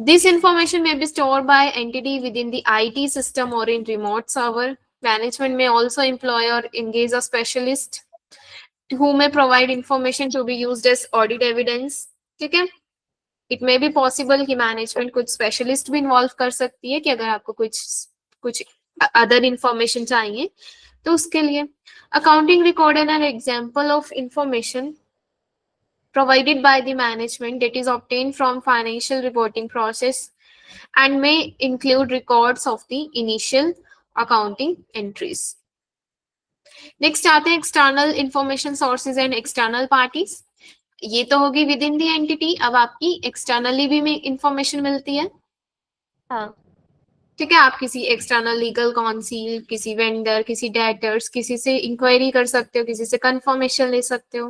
This information may be stored by entity within the IT system or in remote server. Management may also employ or engage a specialist who may provide information to be used as audit evidence. ठीक है, it may be possible कि management कुछ specialist भी involve कर सकती है कि अगर आपको कुछ अदर इंफॉर्मेशन चाहिए तो उसके लिए। Accounting record and an example of information provided by the management that is obtained from financial reporting process and may include records of the initial accounting entries. Next आते हैं external information sources and external parties. ये तो होगी with in the entity. अब आपकी externally भी में information मिलती है। हाँ। ठीक है, आप किसी एक्सटर्नल लीगल काउंसिल, किसी वेंडर, किसी डेटर्स, किसी से इंक्वायरी कर सकते हो, किसी से कंफर्मेशन ले सकते हो,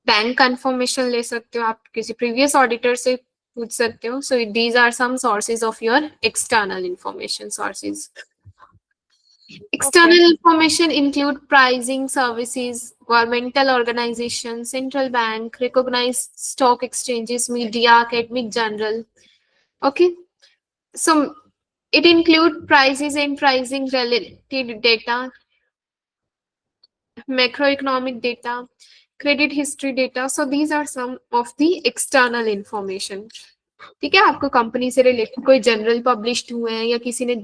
बैंक कंफर्मेशन ले सकते हो, आप किसी प्रीवियस ऑडिटर से पूछ सकते हो। So these are some sources of your external information sources. External information include pricing services, governmental organizations, central bank, recognized stock exchanges, media, academic journal. Okay, so it include prices and pricing related data, macroeconomic data, credit history data. So these are some of the external information. ठीक है, आपको company से related कोई general published हुए हैं या किसी ने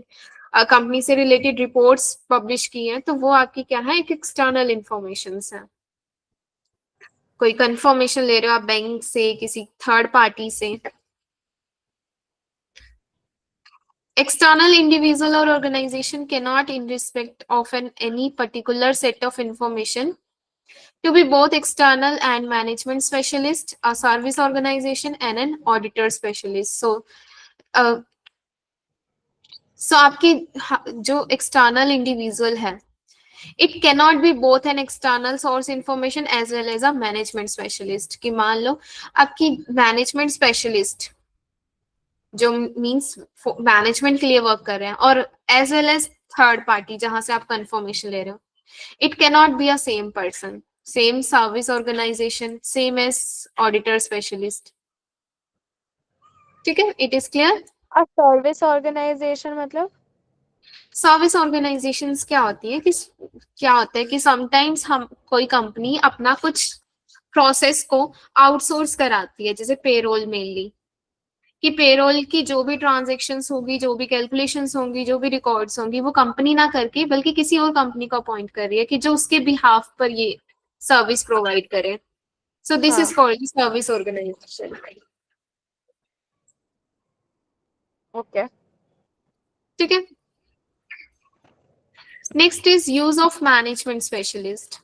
कंपनी से रिलेटेड रिपोर्ट्स पब्लिश की हैं तो वो आपकी क्या है, एक एक्सटर्नल इंफॉर्मेशन है। कोई कंफर्मेशन ले रहे हो आप बैंक से, किसी थर्ड पार्टी से। External individual or organization cannot, in respect of any particular set of information, to be both external and management specialist, a service organization, and an auditor specialist. So आपकी जो external individual है, it cannot be both an external source information as well as a management specialist. कि मान लो आपकी management specialist जो means management के लिए work कर रहे हैं और as well as third party जहां से आप कंफर्मेशन ले रहे हो, it cannot be a same person, same service organisation, same as auditor specialist. ठीक है, it is clear? Service organisation मतलब? सर्विस ऑर्गेनाइजेशंस क्या होती है कि क्या होता है कि समटाइम्स हम कोई कंपनी अपना कुछ प्रोसेस को आउटसोर्स कराती है, जैसे पेरोल मेनली, कि पेरोल की जो भी ट्रांजेक्शन्स होगी, जो भी कैलकुलेशंस होंगी, जो भी रिकॉर्ड्स होंगी, वो कंपनी ना करके बल्कि किसी और कंपनी को अपॉइंट कर रही है कि जो उसके बिहाफ पर ये सर्विस प्रोवाइड करे. सो दिस इज हाँ. Called service organisation. ओके. ठीक है. Next is use of management specialist.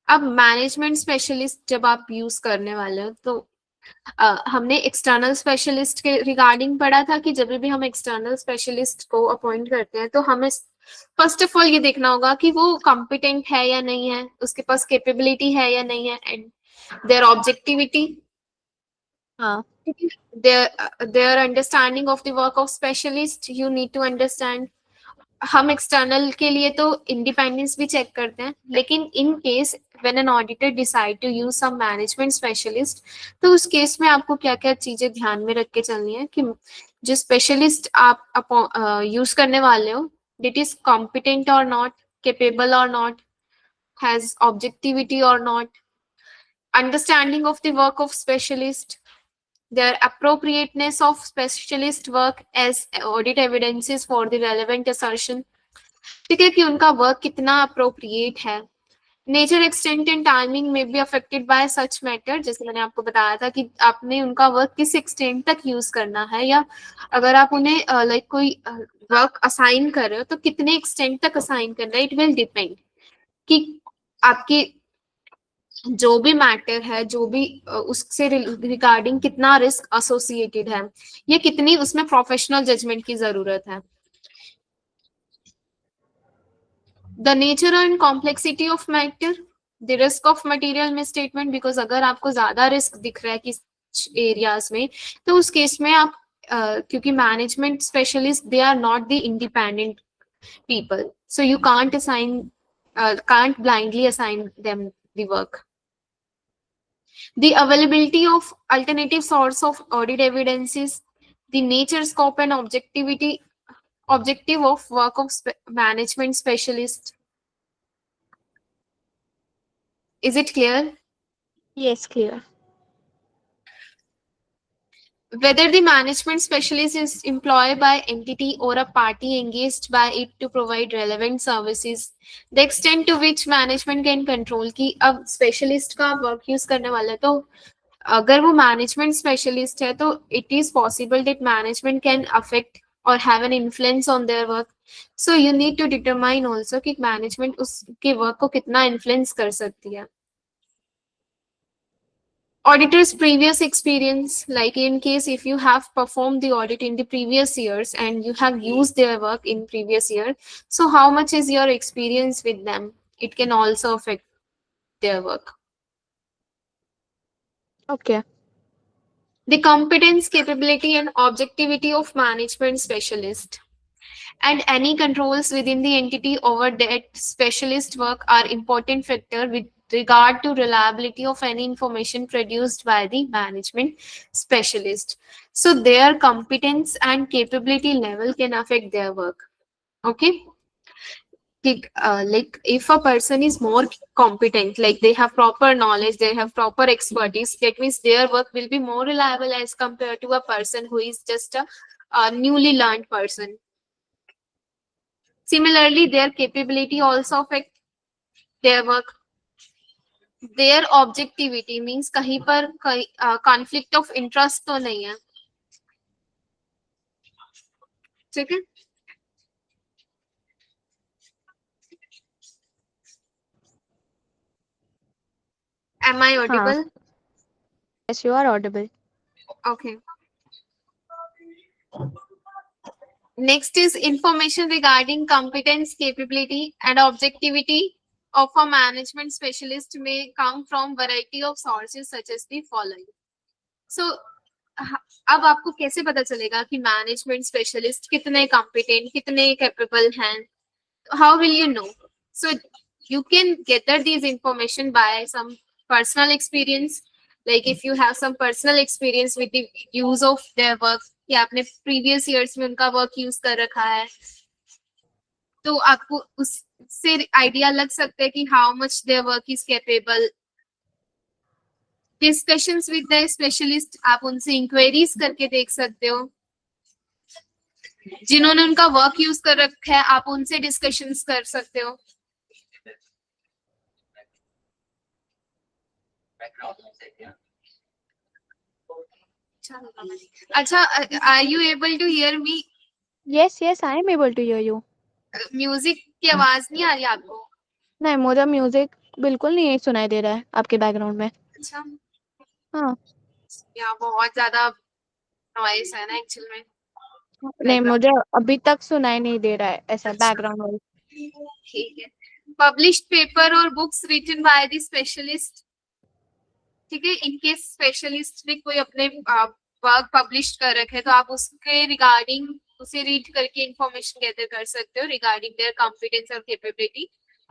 अब मैनेजमेंट स्पेशलिस्ट जब आप यूज करने वाले हो तो हमने एक्सटर्नल स्पेशलिस्ट के रिगार्डिंग पढ़ा था कि जब भी हम एक्सटर्नल स्पेशलिस्ट को अपॉइंट करते हैं तो हमें फर्स्ट ऑफ ऑल ये देखना होगा कि वो कॉम्पिटेंट है या नहीं है, उसके पास कैपेबिलिटी है या नहीं है, एंड देयर ऑब्जेक्टिविटी, हाँ. their understanding of the work of specialist you need to understand. हम एक्सटर्नल के लिए तो इंडिपेंडेंस भी चेक करते हैं, लेकिन in case when an auditor decide to use some management specialist, तो उस केस में आपको क्या क्या चीजें ध्यान में रख के चलनी है कि जो स्पेशलिस्ट आप यूज करने वाले हो, इट इज कॉम्पिटेंट और not, capable or not, has objectivity or not, understanding of the work of specialist, their appropriateness of specialist work as audit evidences for the relevant assertion. ठीक है कि उनका work कितना appropriate है. Nature, extent and timing में be affected by such matter. जैसे मैंने आपको बताया था कि आपने उनका वर्क किस एक्सटेंट तक यूज करना है, या अगर आप उन्हें लाइक कोई वर्क असाइन कर रहे हो तो कितने एक्सटेंट तक असाइन करना है. इट विल डिपेंड कि आपकी जो भी मैटर है, जो भी उससे रिगार्डिंग कितना रिस्क एसोसिएटेड है, ये कितनी उसमें प्रोफेशनल जजमेंट की जरूरत है. The nature and complexity of matter, the risk of material misstatement, because अगर आपको ज्यादा रिस्क दिख रहा है किस एरियाज में, तो उस केस में आप क्योंकि management specialist they are not the independent people, so you can't blindly assign them the work. The availability of alternative source of audit evidences, the nature, scope, and objective of work of management specialist. Is it clear? Yes, clear. Whether the management specialist is employed by entity or a party engaged by it to provide relevant services, the extent to which management can control कि अब specialist का work use करने वाला है, तो अगर वो management specialist है तो it is possible that management can affect और have an influence on their work. So you need to determine also कि मैनेजमेंट उसके वर्क को कितना इन्फ्लुएंस कर सकती है. Auditor's previous experience, like in case if you have performed the audit in the previous years and you have used their work in previous year, so how much is your experience with them? It can also affect their work. Okay. The competence, capability, and objectivity of management specialist and any controls within the entity over that specialist work are important factor with regard to reliability of any information produced by the management specialist. So their competence and capability level can affect their work. Okay. Like if a person is more competent, like they have proper knowledge, they have proper expertise, that means their work will be more reliable as compared to a person who is just a newly learned person. Similarly, their capability also affect their work. Their objectivity means कहीं पर conflict of interest तो नहीं है. ठीक है. Am I audible? Yes, you are audible. Okay. Next is information regarding competence, capability, and objectivity of a management specialist may come from variety of sources such as the following. So, अब आपको कैसे पता चलेगा कि management specialist कितने competent, कितने capable हैं? How will you know? So you can gather these information by some personal experience. Like if you have some personal experience with the use of their work, कि आपने previous years में उनका work use कर रखा है, तो आपको उससे आइडिया लग सकता है कि how much their work is capable. Discussions with the specialist, आप उनसे इंक्वायरीज करके देख सकते हो। जिन्होंने उनका वर्क यूज कर रखा है आप उनसे डिस्कशंस कर सकते हो। अच्छा, are you able to hear me? Yes yes, I am able to hear you. Music की आवाज नहीं आ रही आपको? नहीं, मुझे म्यूजिक बिल्कुल नहीं सुनाई दे रहा है आपके बैकग्राउंड में। अच्छा, हाँ, यहाँ बहुत ज्यादा नॉइस है ना एक्चुअल में नहीं, बैकग्राउंड। मुझे अभी तक सुनाई नहीं दे रहा है ऐसा बैकग्राउंड नॉइज। ठीक है। पब्लिश्ड पेपर और books written by the specialist, ठीक है, इनकेस स्पेशलिस्ट ने कोई अपने वर्क पब्लिश कर रखे तो आप उसके रिगार्डिंग उसे रीड करके इंफॉर्मेशन गैदर कर सकते हो रिगार्डिंग देयर कॉम्पिटेंस और कैपेबिलिटी।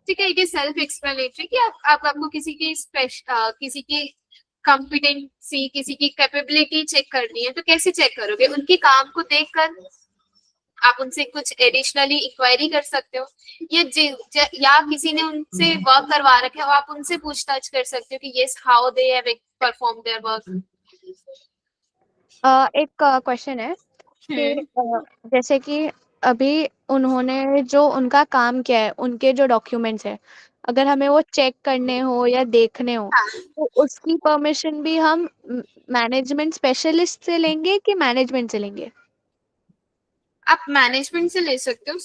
ठीक है, इट इज सेल्फ एक्सप्लेनेटरी कि आपको किसी की कॉम्पिटेंसी, किसी की कैपेबिलिटी चेक करनी है तो कैसे चेक करोगे? उनके काम को देखकर आप उनसे कुछ एडिशनली इंक्वायरी कर सकते हो, या किसी ने उनसे वर्क करवा रखा है आप उनसे पूछताछ कर सकते हो कि yes how they have perform their work. एक क्वेश्चन है कि जैसे कि अभी उन्होंने जो उनका काम किया है, उनके जो डॉक्यूमेंट्स है, अगर हमें वो चेक करने हो या देखने हो तो उसकी परमिशन भी हम मैनेजमेंट स्पेशलिस्ट से लेंगे कि मैनेजमेंट से लेंगे? आप मैनेजमेंट से ले सकते हो।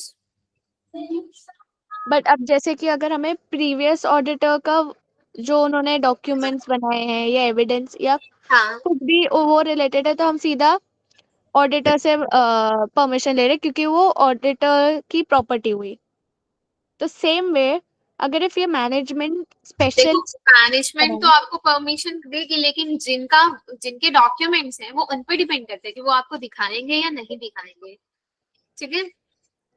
बट अब जैसे कि अगर हमें प्रीवियस ऑडिटर का जो उन्होंने डॉक्यूमेंट्स बनाए हैं या एविडेंस या हाँ, कुछ भी वो रिलेटेड है तो हम सीधा ऑडिटर से परमिशन ले रहे क्योंकि वो ऑडिटर की प्रॉपर्टी हुई। तो सेम वे अगर इफ ये मैनेजमेंट देखो स्पेशल मैनेजमेंट तो आपको परमिशन देगी लेकिन जिनके डॉक्यूमेंट्स हैं वो उन पे डिपेंड करते हैं कि वो आपको दिखाएंगे या नहीं दिखाएंगे। ठीक है,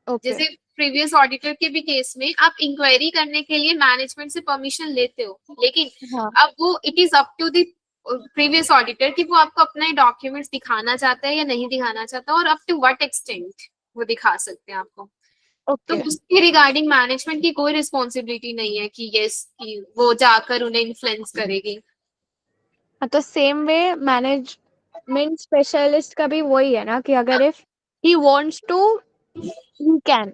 ओके। जैसे प्रीवियस ऑडिटर के भी केस में आप इंक्वायरी करने के लिए मैनेजमेंट से परमिशन लेते हो, लेकिन हाँ, अब वो it is up to the previous auditor कि वो आपको अपने डॉक्यूमेंट्स दिखाना चाहता है या नहीं दिखाना चाहता, और अप टू व्हाट एक्सटेंट वो दिखा सकते हैं आपको। तो ओके। उसके रिगार्डिंग मैनेजमेंट की कोई रिस्पॉन्सिबिलिटी नहीं है कि यस कि वो जाकर उन्हें इन्फ्लुएंस करेगी। हाँ, तो सेम वे मैनेजमेंट स्पेशलिस्ट का भी वही है ना कि अगर if he wants to he can,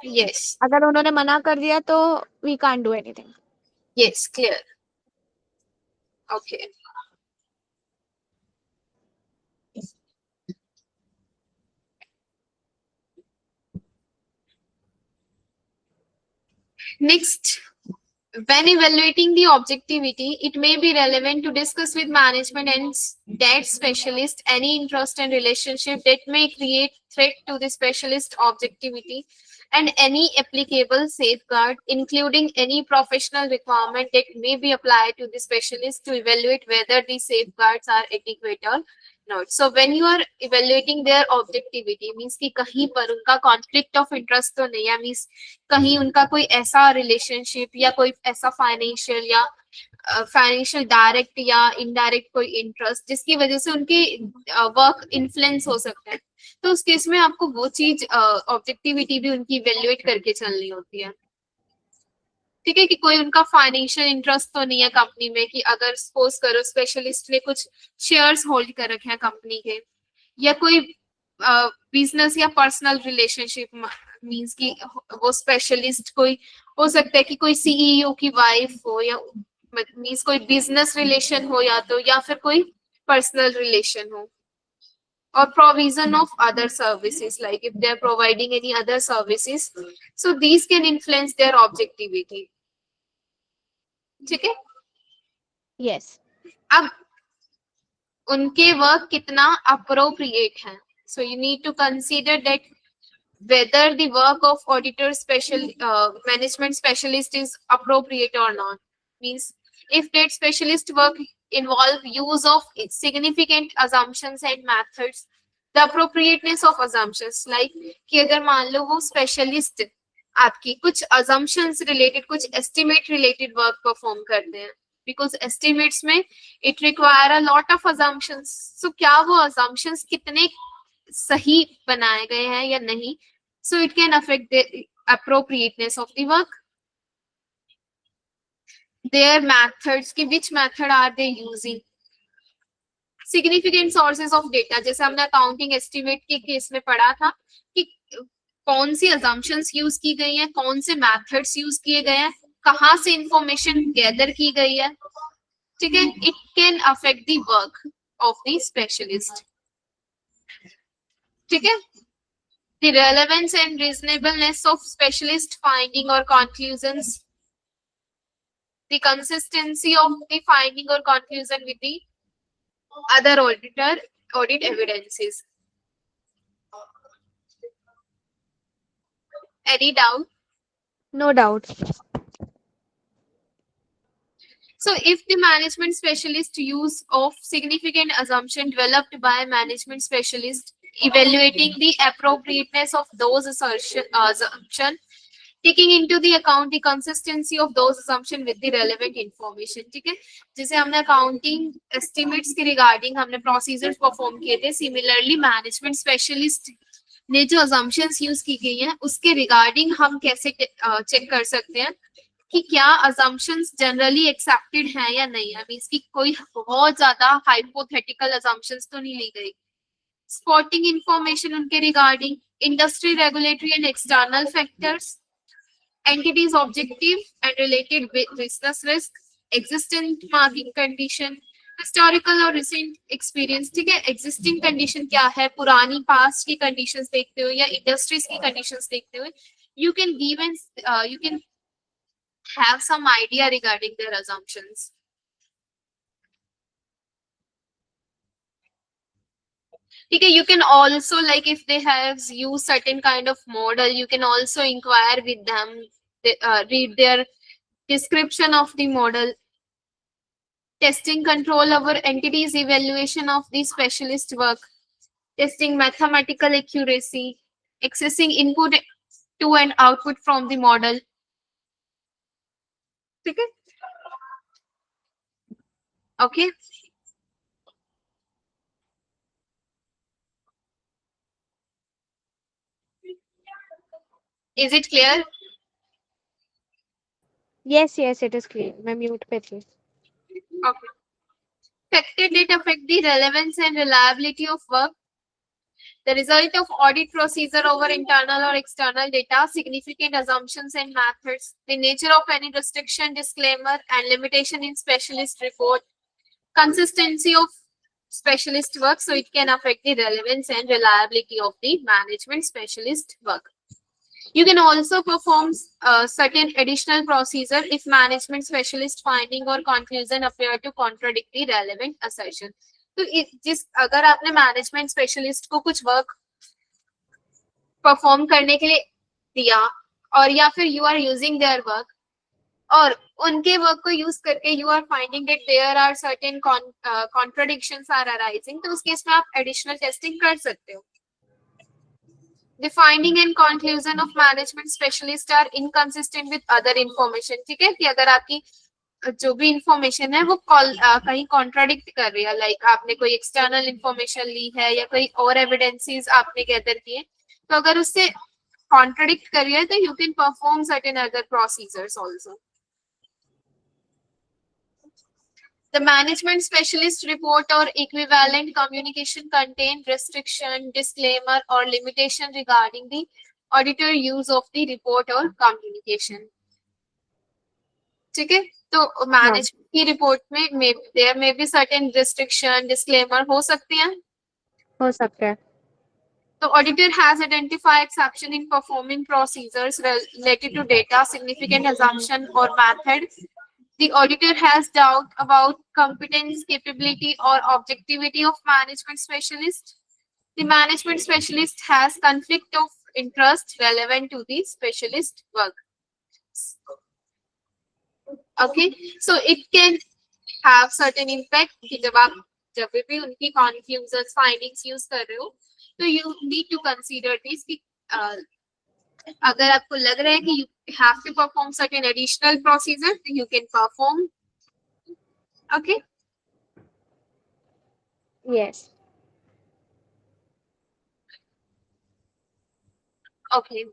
yes, अगर उन्होंने मना कर दिया तो we can't do anything. Yes, clear, okay. Next, when evaluating the objectivity, it may be relevant to discuss with management and that specialist any interest and relationship that may create threat to the specialist objectivity and any applicable safeguard, including any professional requirement that may be applied to the specialist to evaluate whether the safeguards are adequate or not. So when you are evaluating their objectivity, means कि कहीं पर उनका conflict of interest तो नहीं है, means कहीं उनका कोई ऐसा रिलेशनशिप या कोई ऐसा फाइनेंशियल डायरेक्ट या इनडायरेक्ट कोई इंटरेस्ट जिसकी वजह से उनके वर्क इन्फ्लुएंस हो सकता है, तो उस केस में आपको वो चीज ऑब्जेक्टिविटी भी उनकी इवेल्युएट करके चलनी होती है। ठीक है, कि कोई उनका फाइनेंशियल इंटरेस्ट तो नहीं है कंपनी में, कि अगर सपोज करो स्पेशलिस्ट ने कुछ शेयर्स होल्ड कर रखे हैं कंपनी के, या कोई बिजनेस या पर्सनल रिलेशनशिप, मींस कि वो स्पेशलिस्ट कोई हो सकता है कि कोई सीईओ की वाइफ हो, या मींस कोई बिजनेस रिलेशन हो, या फिर कोई पर्सनल रिलेशन हो, or provision of other services, like if they're providing any other services, so these can influence their objectivity. ठीक है, यस। अब उनके वर्क कितना अप्रोप्रिएट है, so you need to consider that whether the work of auditor special management specialist is appropriate or not. Means if that specialist work involve use of significant assumptions and methods, the appropriateness of assumptions, like कि अगर मान लो वो specialist आपकी कुछ assumptions related, कुछ estimate related work perform करते हैं, because estimates में it require a lot of assumptions, so क्या वो assumptions कितने सही बनाए गए हैं या नहीं, so it can affect the appropriateness of the work. their methods कि which method are they using. Significant sources of data, जैसे हमने अकाउंटिंग एस्टिमेट के केस में पढ़ा था कि कौन सी अजम्पशंस यूज की गई हैं, कौन से मेथड्स यूज किए गए हैं, कहाँ से इंफॉर्मेशन गैदर की गई है, ठीक है. It can affect the work of the specialist, ठीक है. The relevance and reasonableness of specialist finding or conclusions, the consistency of the finding or conclusion with the other audit evidences. Any doubt? No doubt. So if the management specialist use of significant assumption developed by management specialist evaluating the appropriateness of those assumption, taking into the account the consistency of those assumption with the relevant information, ठीक है. जैसे हमने accounting estimates के regarding हमने procedures perform किए थे, similarly management specialist ने जो assumptions यूज की गई हैं उसके रिगार्डिंग हम कैसे चेक कर सकते हैं कि क्या assumptions जनरली एक्सेप्टेड हैं या नहीं. आई मीन इसकी कोई बहुत ज्यादा हाइपोथेटिकल assumptions तो नहीं ली गई. स्पॉटिंग इंफॉर्मेशन उनके regarding industry, regulatory and external factors, entities objective and related business risk, existing market condition, historical और recent experience, ठीक है. existing condition क्या है, पुरानी past की conditions देखते हुए या industries की conditions देखते हुए you can give and you can have some idea regarding their assumptions. Okay, you can also, like, if they have used certain kind of model, you can also inquire with them, read their description of the model. Testing control over entities, evaluation of the specialist work, testing mathematical accuracy, accessing input to and output from the model. Okay. Okay. Is it clear? Yes, yes, it is clear. मैं mute पे थी. Okay. Affected data affect the relevance and reliability of work. The result of audit procedure over internal or external data, significant assumptions and methods, the nature of any restriction, disclaimer, and limitation in specialist report, consistency of specialist work, so it can affect the relevance and reliability of the management specialist work. You can also perform certain additional procedure if management specialist finding or conclusion appear to contradict the relevant assertion. तो जिस अगर आपने management specialist को कुछ work perform करने के लिए दिया और या फिर you are using their work और उनके वर्क को यूज करके you are finding that there are certain contradictions are arising, तो उस केस में आप एडिशनल टेस्टिंग कर सकते हो. The finding and conclusion of management specialist are inconsistent with other information, ठीक है. कि अगर आपकी जो भी इंफॉर्मेशन है वो कहीं कॉन्ट्राडिक्ट कर रही है, लाइक आपने कोई एक्सटर्नल इंफॉर्मेशन ली है या कोई और एविडेंसेस आपने गैदर किए, तो अगर उससे कॉन्ट्राडिक्ट कर रही है तो you can perform certain other procedures also. The management specialist report or equivalent communication contain restriction, disclaimer, or limitation regarding the auditor use of the report or communication. ठीक है. तो मैनेजमेंट की रिपोर्ट में there में भी certain restriction, disclaimer हो सकते हैं. हो सकता है. The auditor has identified exception in performing procedures related to data, significant assumption or method. The auditor has doubt about competence, capability, or objectivity of management specialist. The management specialist has conflict of interest relevant to the specialist work. Okay, so it can have certain impact कि जब भी उनकी conclusions, findings use कर रहे हो, तो you need to consider this कि अगर आपको लग रहा है कि you have to perform certain additional procedure, you can perform. Okay. Yes. Okay.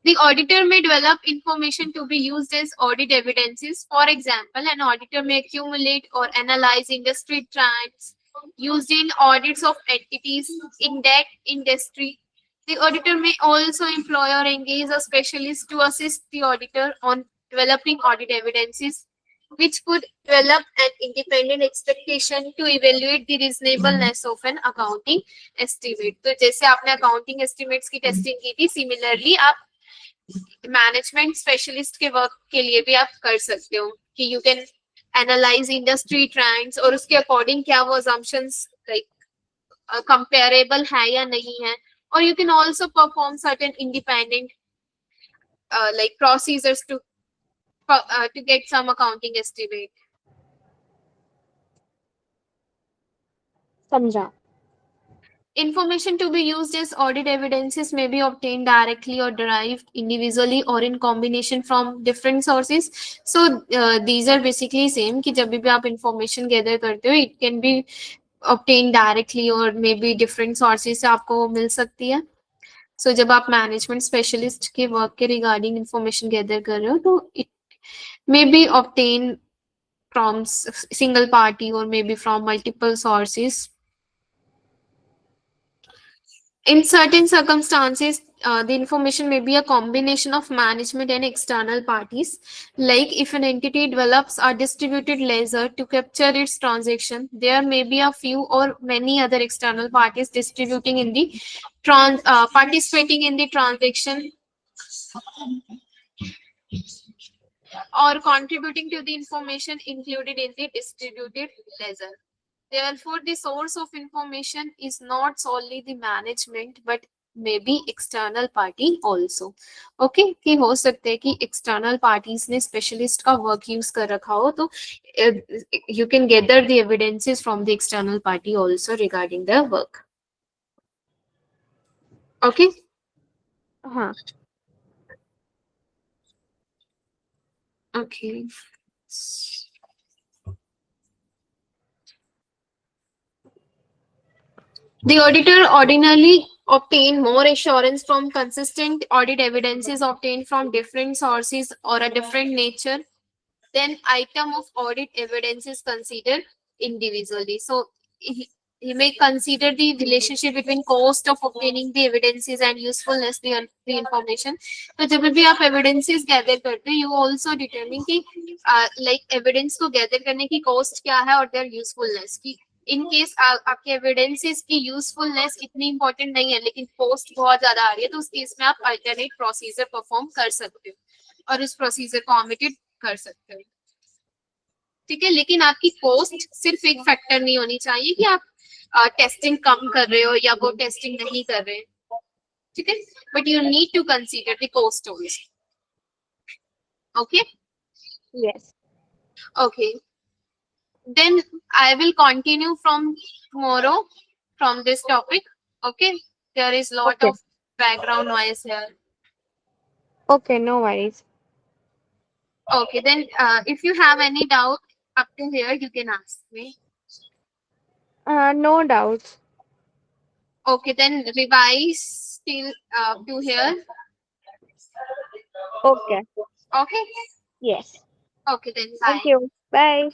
The auditor may develop information to be used as audit evidences. For example, an auditor may accumulate or analyze industry trends used in audits of entities in that industry. The auditor may also employ or engage a specialist to assist the auditor on developing audit evidences, which could develop an independent expectation to evaluate the reasonableness of an accounting estimate. तो जैसे आपने accounting estimates की testing की थी, similarly आप management specialist के work के लिए भी आप कर सकते हो कि you can analyse industry trends और उसके अकॉर्डिंग क्या वो assumptions लाइक कंपेरेबल है या नहीं है, और you can also perform certain independent like procedures to get some accounting estimate. समझा. Information to be used as audit evidences may be obtained directly or derived individually or in combination from different sources. So these are basically same कि जब भी आप information gather करते हो, it can be obtained directly or maybe different sources से आपको मिल सकती है. So जब आप management specialist के work के regarding information gather कर रहे हो, तो it may be obtained from single party or maybe from multiple sources. In certain circumstances, the information may be a combination of management and external parties. Like if an entity develops a distributed ledger to capture its transaction, there may be a few or many other external parties distributing in the participating in the transaction or contributing to the information included in the distributed ledger. Therefore, the source of information is not solely the management, but maybe external party also. Okay, कि हो सकते हैं कि external parties ने specialist का work use कर रखा हो, तो you can gather the evidences from the external party also regarding the work. Okay. हाँ. Okay. The auditor ordinarily obtain more assurance from consistent audit evidences obtained from different sources or a different nature than item of audit evidence is considered individually. So he may consider the relationship between cost of obtaining the evidences and usefulness the information. तो जब भी आप evidences gather करते हैं, you also determine कि like evidence को gather करने की cost क्या है और their usefulness की. इन केस आपके एविडेंसेस की यूजफुलनेस इतनी इंपॉर्टेंट नहीं है लेकिन कॉस्ट बहुत ज्यादा आ रही है, तो उस केस में आप अल्टरनेट प्रोसीजर परफॉर्म कर सकते हो और उस प्रोसीजर को ऑमिटेड कर सकते हो. ठीक है, लेकिन आपकी कॉस्ट सिर्फ एक फैक्टर नहीं होनी चाहिए कि आप टेस्टिंग कम कर रहे हो या वो टेस्टिंग नहीं कर रहे. ठीक है, but you need to consider the cost also. Okay. Yes. Okay. Then I will continue from tomorrow from this topic. Okay. There is lot Okay. of background noise here. Okay, no worries. Okay. Then if you have any doubt up to here, you can ask me. No doubts. Okay. Then revise till to here. Okay. Okay. Yes. Okay. Then bye. Thank you. Bye.